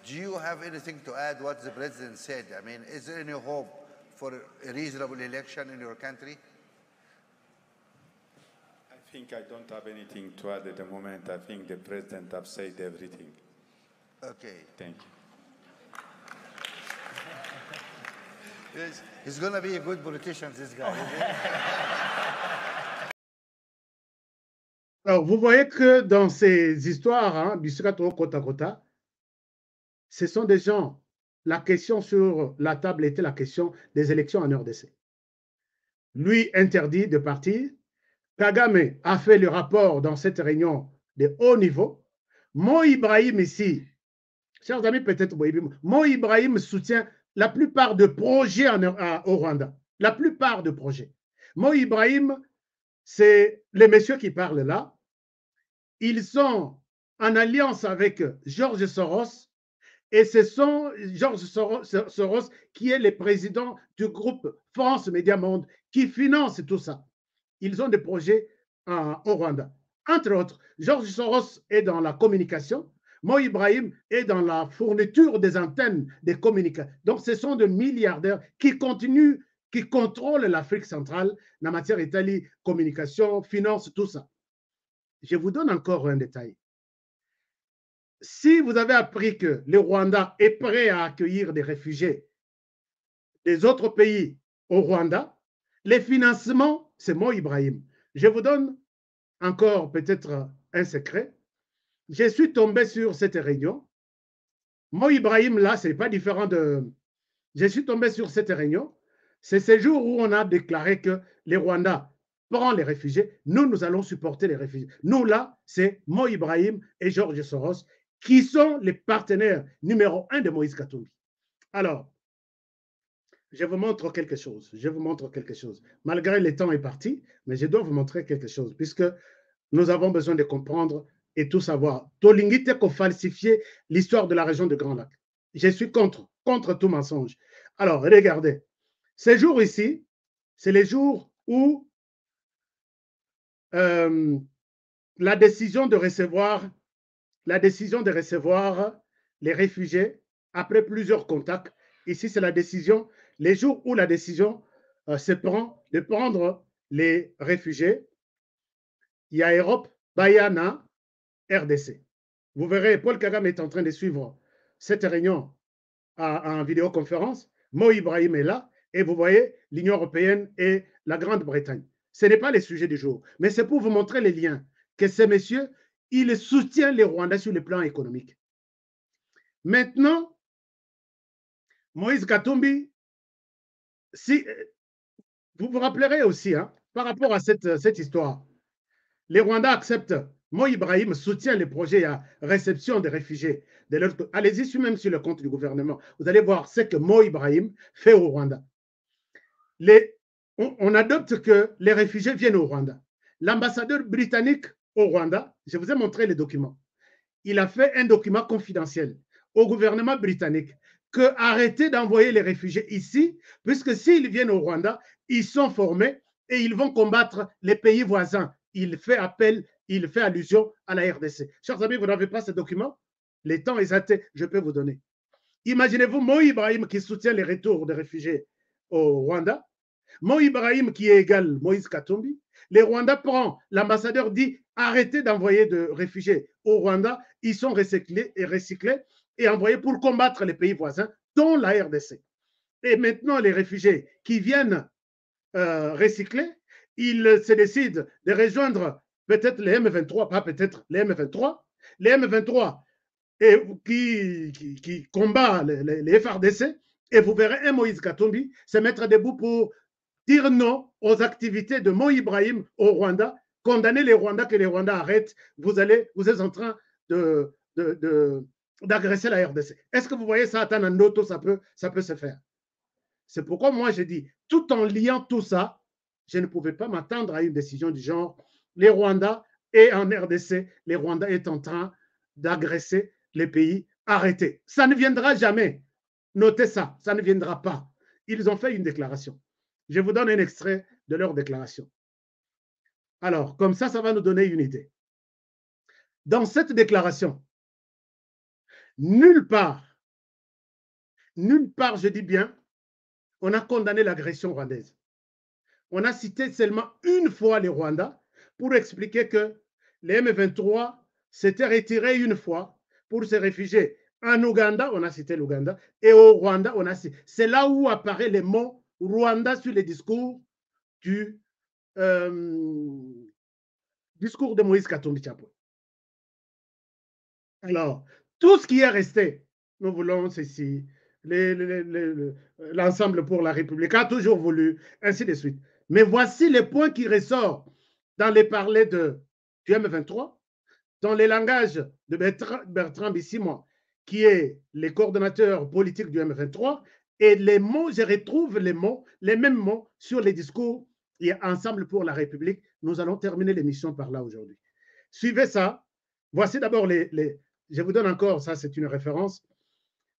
do you have anything to add what the president said? I mean, is there any hope for a reasonable election in your country? I think I don't have anything to add at the moment. I think the president has said everything. Okay. Thank you. He's going to be a good politician, this guy. Alors, vous voyez que dans ces histoires, du Sikato Kota Kota, ce sont des gens, la question sur la table était la question des élections en RDC. Lui interdit de partir. Kagame a fait le rapport dans cette réunion de haut niveau. Mo Ibrahim ici, chers amis, peut-être Mo Ibrahim soutient la plupart de projets au Rwanda. La plupart de projets. Mo Ibrahim, c'est les messieurs qui parlent là. Ils sont en alliance avec George Soros. Et ce sont George Soros qui est le président du groupe France Média Monde qui finance tout ça. Ils ont des projets au Rwanda. Entre autres, George Soros est dans la communication. Mo Ibrahim est dans la fourniture des antennes des communications. Donc, ce sont des milliardaires qui continuent, qui contrôlent l'Afrique centrale en la matière d'Italie, communication, finance, tout ça. Je vous donne encore un détail. Si vous avez appris que le Rwanda est prêt à accueillir des réfugiés des autres pays au Rwanda, les financements, c'est Mo Ibrahim. Je vous donne encore peut-être un secret. Je suis tombé sur cette réunion. Mo Ibrahim, là, ce n'est pas différent de... Je suis tombé sur cette réunion. C'est ce jour où on a déclaré que les Rwandais prennent les réfugiés. Nous, nous allons supporter les réfugiés. Nous, là, c'est Mo Ibrahim et George Soros qui sont les partenaires numéro 1 de Moïse Katumbi. Alors, je vous montre quelque chose. Je vous montre quelque chose. Malgré le temps est parti, mais je dois vous montrer quelque chose, puisque nous avons besoin de comprendre et tout savoir. Tolingite qu'on falsifier l'histoire de la région de Grand Lac. Je suis contre tout mensonge. Alors, regardez. Ces jours ici, c'est les jours où la décision de recevoir les réfugiés après plusieurs contacts. Ici, c'est la décision, les jours où la décision se prend de prendre les réfugiés. Il y a Europe, Bayana, RDC. Vous verrez, Paul Kagame est en train de suivre cette réunion en vidéoconférence. Mo Ibrahim est là et vous voyez l'Union européenne et la Grande-Bretagne. Ce n'est pas le sujet du jour, mais c'est pour vous montrer les liens que ces messieurs, ils soutiennent les Rwandais sur le plan économique. Maintenant, Moïse Katumbi, si, vous vous rappellerez aussi, hein, par rapport à cette histoire, les Rwandais acceptent, Mo Ibrahim soutient les projets à réception des réfugiés. Allez-y même sur le compte du gouvernement. Vous allez voir ce que Mo Ibrahim fait au Rwanda. On adopte que les réfugiés viennent au Rwanda. L'ambassadeur britannique au Rwanda, je vous ai montré les documents, il a fait un document confidentiel au gouvernement britannique que arrêtez d'envoyer les réfugiés ici, puisque s'ils viennent au Rwanda, ils sont formés et ils vont combattre les pays voisins. Il fait allusion à la RDC. Chers amis, vous n'avez pas ce document? Les temps exacts, je peux vous donner. Imaginez-vous Mo Ibrahim qui soutient les retours des réfugiés au Rwanda, Mo Ibrahim qui est égal Moïse Katumbi. Les Rwandais prennent, l'ambassadeur dit arrêtez d'envoyer de réfugiés au Rwanda, ils sont recyclés et envoyés pour combattre les pays voisins, dont la RDC. Et maintenant, les réfugiés qui viennent recycler, ils se décident de rejoindre peut-être les M23, pas peut-être les M23. Les M23 qui combattent les FARDC, et vous verrez un Moïse Katumbi se mettre debout pour dire non aux activités de Mo Ibrahim au Rwanda, condamner les Rwandais, que les Rwandais arrêtent, vous êtes en train d'agresser la RDC. Est-ce que vous voyez ça à Tanandoto, ça peut se faire? C'est pourquoi moi j'ai dit, tout en liant tout ça, je ne pouvais pas m'attendre à une décision du genre, les Rwandais et en RDC, les Rwandais est en train d'agresser les pays, arrêtés. Ça ne viendra jamais. Notez ça, ça ne viendra pas. Ils ont fait une déclaration. Je vous donne un extrait de leur déclaration. Alors, comme ça va nous donner une idée. Dans cette déclaration, nulle part, je dis bien, on a condamné l'agression rwandaise. On a cité seulement une fois les Rwandais pour expliquer que les M23 s'étaient retirés une fois pour se réfugier. En Ouganda, on a cité l'Ouganda, et au Rwanda, on a cité. C'est là où apparaît le mot Rwanda sur les discours discours de Moïse Katumbi Chapwe. Alors, tout ce qui est resté, nous voulons ceci, l'ensemble pour la République a toujours voulu, ainsi de suite. Mais voici les points qui ressortent dans les parlers du M23, dans les langages de Bertrand Bisimwa, qui est le coordonnateur politique du M23, et les mots, je retrouve les mêmes mots sur les discours et ensemble pour la République. Nous allons terminer l'émission par là aujourd'hui. Suivez ça. Voici d'abord je vous donne encore, ça c'est une référence.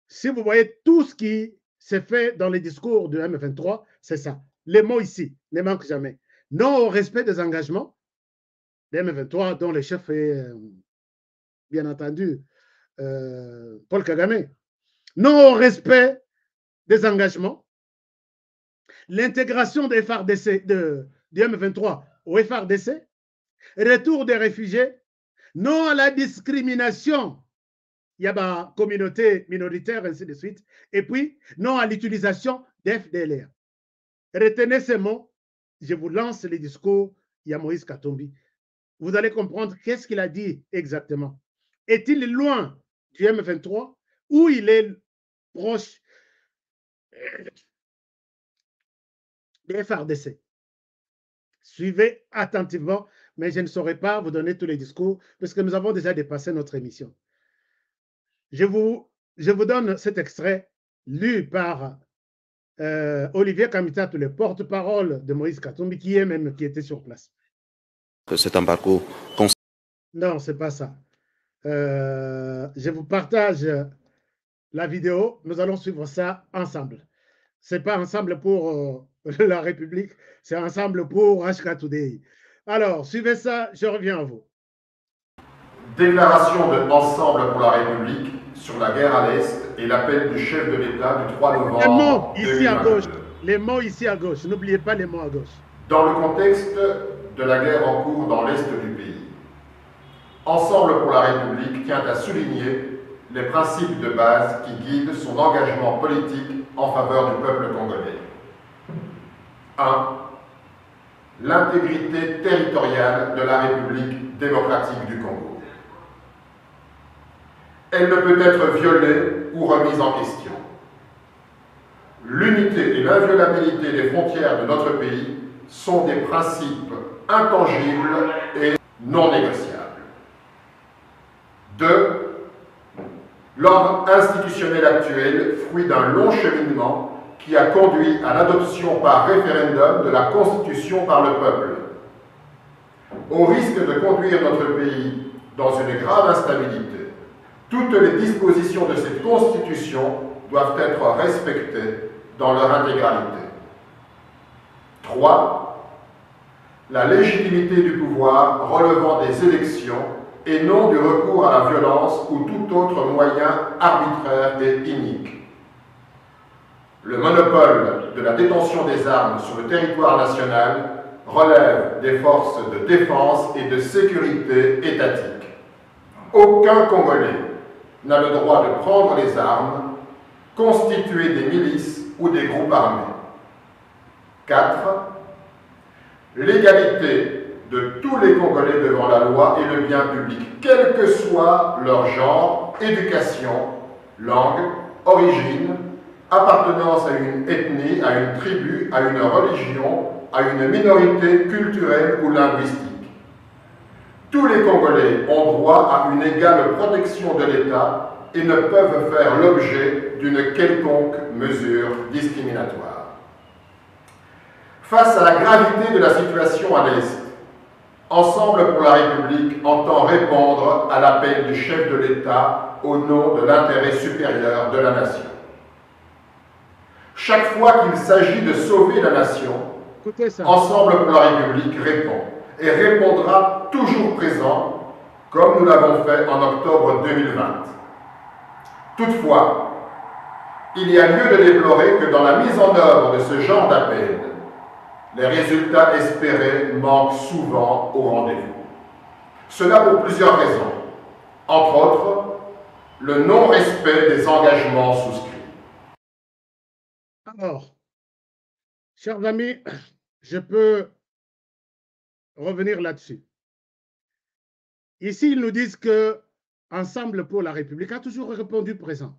Si vous voyez tout ce qui s'est fait dans les discours du M23, c'est ça. Les mots ici ne manquent jamais. Non au respect des engagements des M23, dont le chef est, bien entendu, Paul Kagame. Non au respect des engagements. L'intégration des FARDC, du M23 au FARDC. Retour des réfugiés. Non à la discrimination. Il y a la communauté minoritaire, ainsi de suite. Et puis, non à l'utilisation des FDLR. Retenez ces mots. Je vous lance les discours. Il y a Moïse Katumbi. Vous allez comprendre qu'est-ce qu'il a dit exactement. Est-il loin du M23 ou il est proche des FARDC? Suivez attentivement, mais je ne saurais pas vous donner tous les discours parce que nous avons déjà dépassé notre émission. Je vous donne cet extrait lu par Olivier Kamitatou, le porte-parole de Moïse Katumbi, qui était sur place. Cet embargo... Non, ce n'est pas ça. Je vous partage la vidéo. Nous allons suivre ça ensemble. Ce n'est pas ensemble pour la République, c'est ensemble pour HK Today. Alors, suivez ça, je reviens à vous. Déclaration de Ensemble pour la République sur la guerre à l'Est et l'appel du chef de l'État du 3 novembre. Les mots ici à gauche. Les mots ici à gauche. N'oubliez pas les mots à gauche. Dans le contexte de la guerre en cours dans l'Est du pays, Ensemble pour la République tient à souligner les principes de base qui guident son engagement politique en faveur du peuple congolais. 1. L'intégrité territoriale de la République démocratique du Congo. Elle ne peut être violée ou remise en question. L'unité et l'inviolabilité des frontières de notre pays sont des principes intangibles et non négociables. 2. L'ordre institutionnel actuel, fruit d'un long cheminement qui a conduit à l'adoption par référendum de la Constitution par le peuple. Au risque de conduire notre pays dans une grave instabilité, toutes les dispositions de cette Constitution doivent être respectées dans leur intégralité. 3. La légitimité du pouvoir relevant des élections et non du recours à la violence ou tout autre moyen arbitraire et inique. Le monopole de la détention des armes sur le territoire national relève des forces de défense et de sécurité étatiques. Aucun Congolais n'a le droit de prendre les armes, constituer des milices ou des groupes armés. 4. L'égalité de tous les Congolais devant la loi et le bien public, quel que soit leur genre, éducation, langue, origine, appartenance à une ethnie, à une tribu, à une religion, à une minorité culturelle ou linguistique. Tous les Congolais ont droit à une égale protection de l'État et ne peuvent faire l'objet d'une quelconque mesure discriminatoire. Face à la gravité de la situation à l'Est, Ensemble pour la République entend répondre à l'appel du chef de l'État au nom de l'intérêt supérieur de la nation. Chaque fois qu'il s'agit de sauver la nation, Ensemble pour la République répond et répondra toujours présent, comme nous l'avons fait en octobre 2020. Toutefois, il y a lieu de déplorer que dans la mise en œuvre de ce genre d'appel, les résultats espérés manquent souvent au rendez-vous. Cela pour plusieurs raisons. Entre autres, le non-respect des engagements souscrits. Alors, chers amis, je peux revenir là-dessus. Ici, ils nous disent que Ensemble pour la République a toujours répondu présent.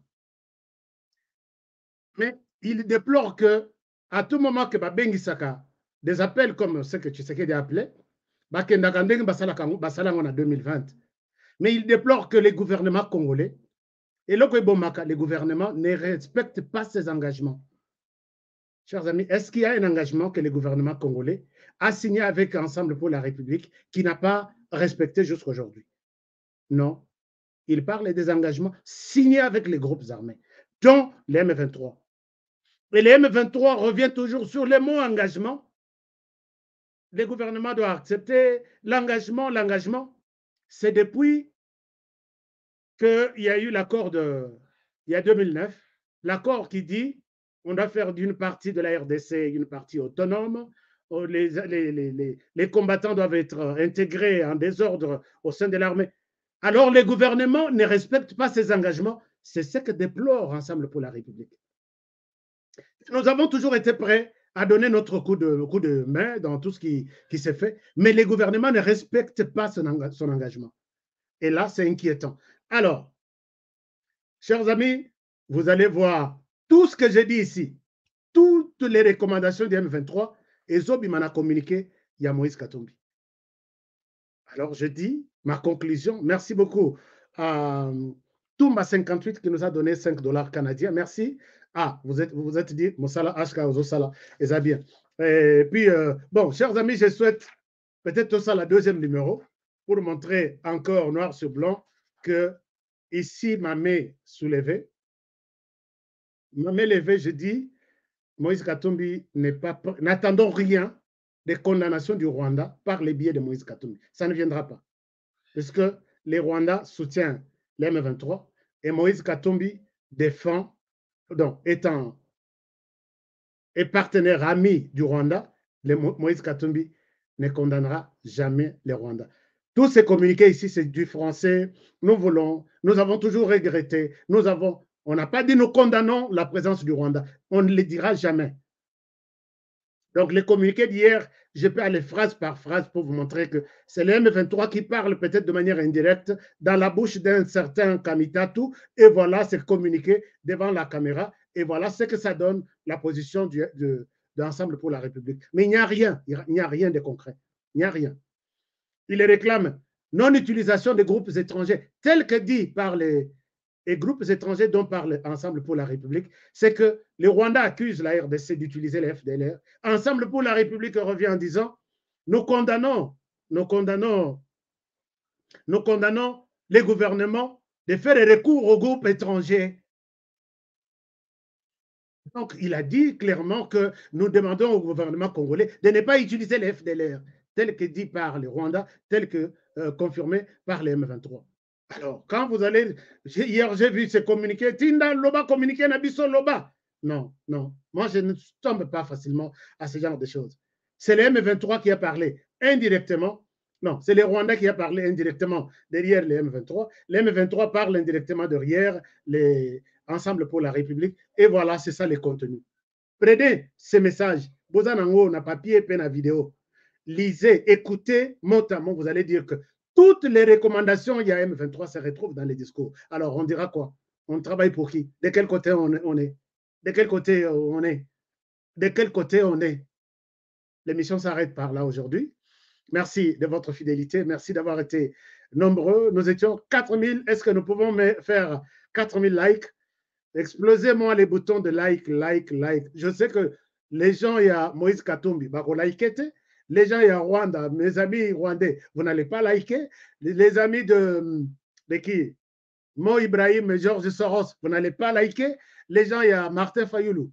Mais ils déplorent que, à tout moment que Babengi Saka, des appels comme ce que Tshisekedi a appelé, en 2020. Mais il déplore que les gouvernements congolais et les gouvernements ne respectent pas ces engagements. Chers amis, est-ce qu'il y a un engagement que le gouvernement congolais a signé avec Ensemble pour la République qui n'a pas respecté jusqu'à aujourd'hui? Non. Il parle des engagements signés avec les groupes armés, dont les M23. Et les M23 revient toujours sur les mots engagement. Les gouvernements doivent accepter l'engagement. L'engagement, c'est depuis qu'il y a eu l'accord il y a 2009, l'accord qui dit on doit faire d'une partie de la RDC une partie autonome, les combattants doivent être intégrés en désordre au sein de l'armée. Alors les gouvernements ne respectent pas ces engagements. C'est ce que déplore Ensemble pour la République. Nous avons toujours été prêts à donner notre coup de main dans tout ce qui s'est fait, mais les gouvernements ne respectent pas son engagement. Et là, c'est inquiétant. Alors, chers amis, vous allez voir tout ce que j'ai dit ici, toutes les recommandations du M23, et Zobi m'en a communiqué, il y a Moïse Katumbi. Alors, je dis ma conclusion. Merci beaucoup à Toumba 58 qui nous a donné $5 canadiens. Merci. Ah, vous êtes dit, Moussala, Ashka, Ozosala, et ça bien. Et puis, bon, chers amis, je souhaite peut-être ça, la deuxième numéro, pour montrer encore noir sur blanc que ici, ma main soulevée, ma main levée, je dis, Moïse Katumbi n'attendons rien des condamnations du Rwanda par les biais de Moïse Katumbi. Ça ne viendra pas. Parce que les Rwandais soutiennent les M23 et Moïse Katumbi défend, donc étant partenaire ami du Rwanda, Moïse Katumbi ne condamnera jamais les Rwandais. Tous ces communiqués ici, c'est du français. Nous avons toujours regretté. On n'a pas dit nous condamnons la présence du Rwanda. On ne le dira jamais. Donc, les communiqués d'hier, je peux aller phrase par phrase pour vous montrer que c'est le M23 qui parle peut-être de manière indirecte dans la bouche d'un certain Kamitatu. Et voilà, c'est communiqué devant la caméra. Et voilà ce que ça donne la position de l'Ensemble pour la République. Mais il n'y a rien, il n'y a rien de concret. Il n'y a rien. Il réclame non-utilisation des groupes étrangers, tel que dit par les groupes étrangers dont parle Ensemble pour la République, c'est que le Rwanda accuse la RDC d'utiliser les FDLR. Ensemble pour la République revient en disant nous condamnons les gouvernements de faire recours aux groupes étrangers. Donc, il a dit clairement que nous demandons au gouvernement congolais de ne pas utiliser les FDLR, tel que dit par le Rwanda, tel que confirmé par les M23. Alors, quand vous allez... Hier, j'ai vu ces communiqués. Tinda Loba communiqué Nabiso Loba. Non, non. Moi, je ne tombe pas facilement à ce genre de choses. C'est le M23 qui a parlé indirectement. Non, c'est le Rwanda qui a parlé indirectement derrière les M23. Les M23 parlent indirectement derrière les Ensemble pour la République. Et voilà, c'est ça les contenus. Prenez ces messages. Bozanango, on a papier, peine à vidéo. Lisez, écoutez, notamment, vous allez dire que toutes les recommandations, il y a M23 se retrouvent dans les discours. Alors, on dira quoi? On travaille pour qui? De quel côté on est? De quel côté on est? De quel côté on est? L'émission s'arrête par là aujourd'hui. Merci de votre fidélité. Merci d'avoir été nombreux. Nous étions 4000. Est-ce que nous pouvons faire 4000 likes? Explosez-moi les boutons de like. Je sais que les gens, il y a Moïse Katumbi, Bako likete. Les gens, il y a Rwanda, mes amis rwandais, vous n'allez pas liker. Les amis de qui? Mo Ibrahim, Georges Soros, vous n'allez pas liker. Les gens, il y a Martin Fayoulou.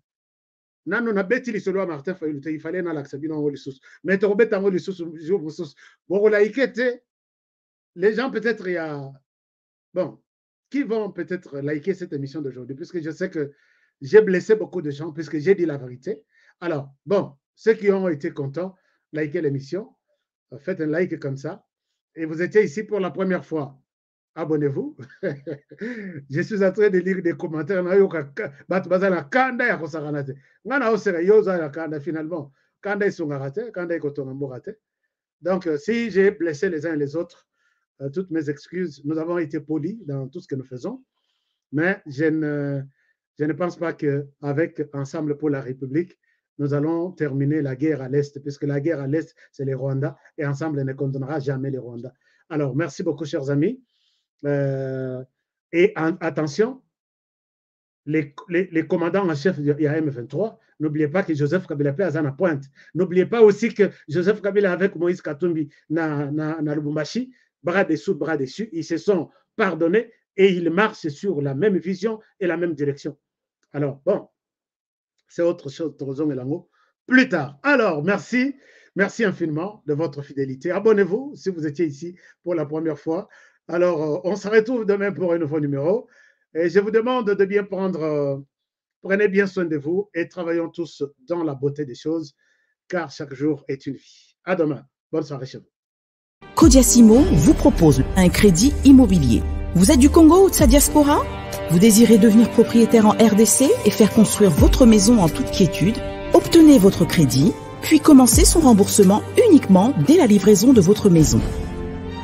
Non, on a bêti solo à Martin Fayoulou. Il fallait dans l'accès. Mais tu rebêtes en haut les sous. Bon, liker, les gens, peut-être, il y a. Bon, qui vont peut-être liker cette émission d'aujourd'hui, puisque je sais que j'ai blessé beaucoup de gens, puisque j'ai dit la vérité. Alors, bon, ceux qui ont été contents, likez l'émission, faites un like comme ça. Et vous étiez ici pour la première fois. Abonnez-vous. Je suis en train de lire des commentaires. Donc, si j'ai blessé les uns et les autres, toutes mes excuses. Nous avons été polis dans tout ce que nous faisons. Mais je ne pense pas qu'avec Ensemble pour la République, nous allons terminer la guerre à l'Est, puisque la guerre à l'Est, c'est les Rwandais, et ensemble, elle ne condamnera jamais les Rwandais. Alors, merci beaucoup, chers amis. Et attention, les commandants en chef de M23, n'oubliez pas que Joseph Kabila est à la pointe. N'oubliez pas aussi que Joseph Kabila, avec Moïse Katumbi, na Lubumbashi, bras dessus, ils se sont pardonnés et ils marchent sur la même vision et la même direction. Alors, bon, c'est autre chose, Torozon et Lango, plus tard. Alors, merci infiniment de votre fidélité. Abonnez-vous si vous étiez ici pour la première fois. Alors, on se retrouve demain pour un nouveau numéro. Et je vous demande de bien prenez bien soin de vous et travaillons tous dans la beauté des choses, car chaque jour est une vie. À demain. Bonne soirée chez vous. Kodiasimo vous propose un crédit immobilier. Vous êtes du Congo ou de sa diaspora? Vous désirez devenir propriétaire en RDC et faire construire votre maison en toute quiétude? Obtenez votre crédit, puis commencez son remboursement uniquement dès la livraison de votre maison.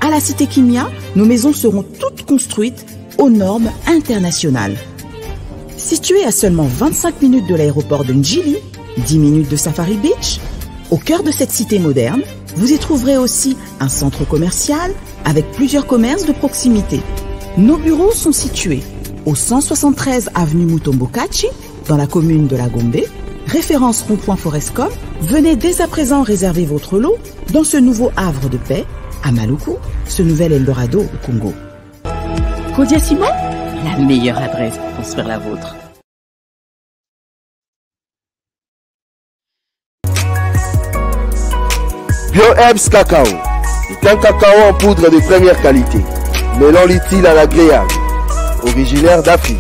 À la cité Kimia, nos maisons seront toutes construites aux normes internationales. Située à seulement 25 minutes de l'aéroport de Njili, 10 minutes de Safari Beach, au cœur de cette cité moderne, vous y trouverez aussi un centre commercial avec plusieurs commerces de proximité. Nos bureaux sont situés au 173 avenue Mutombokachi, dans la commune de la Gombe, référence rond-point Forescom. Venez dès à présent réserver votre lot dans ce nouveau havre de paix à Maluku, ce nouvel Eldorado au Congo. Kodiasimo, la meilleure adresse pour construire la vôtre. BioHerbs Cacao est un cacao en poudre de première qualité, mêlant l'utile à l'agréable, originaire d'Afrique.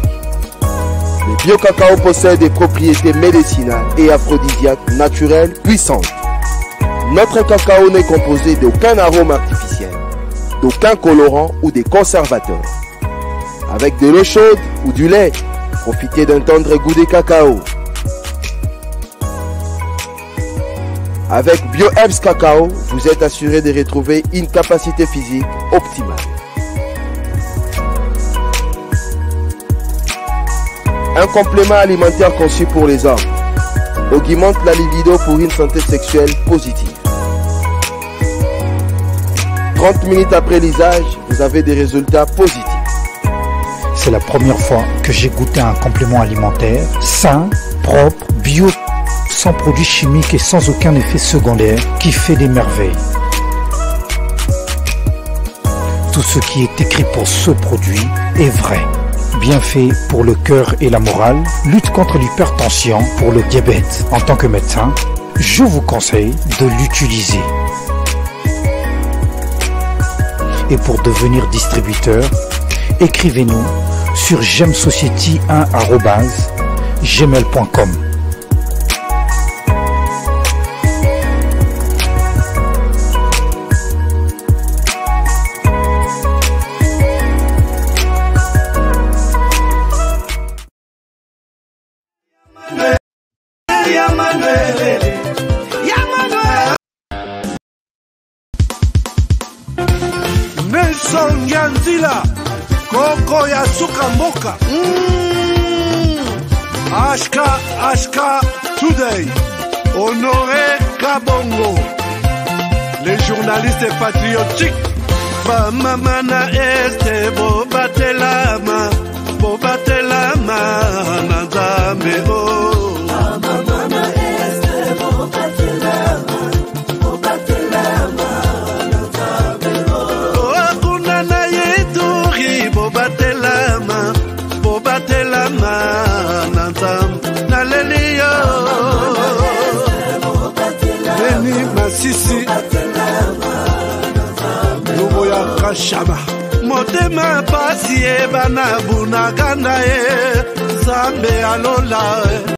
Le bio-cacao possède des propriétés médicinales et aphrodisiaques naturelles puissantes. Notre cacao n'est composé d'aucun arôme artificiel, d'aucun colorant ou des conservateurs. Avec de l'eau chaude ou du lait, profitez d'un tendre goût de cacao. Avec BioEbs Cacao, vous êtes assuré de retrouver une capacité physique optimale. Un complément alimentaire conçu pour les hommes augmente la libido pour une santé sexuelle positive. 30 minutes après l'usage, vous avez des résultats positifs. C'est la première fois que j'ai goûté un complément alimentaire sain, propre, bio, sans produits chimiques et sans aucun effet secondaire qui fait des merveilles. Tout ce qui est écrit pour ce produit est vrai. Bienfait pour le cœur et la morale, lutte contre l'hypertension, pour le diabète. En tant que médecin, je vous conseille de l'utiliser. Et pour devenir distributeur, écrivez-nous sur gemsociety1@gmail.com. Nelson Yanzila, Koko ya Sukamboka. Ashka Today, Honoré Kabongo, les journalistes patriotiques. Bamamana este bobatelama nazambe o. Bamamana este bobatelama nazambe o. Kuna na yeduri bobatelama nazambe naleliyo. Beni Masisi. Kashaba motema pasi e bana bunaganda e zambe alola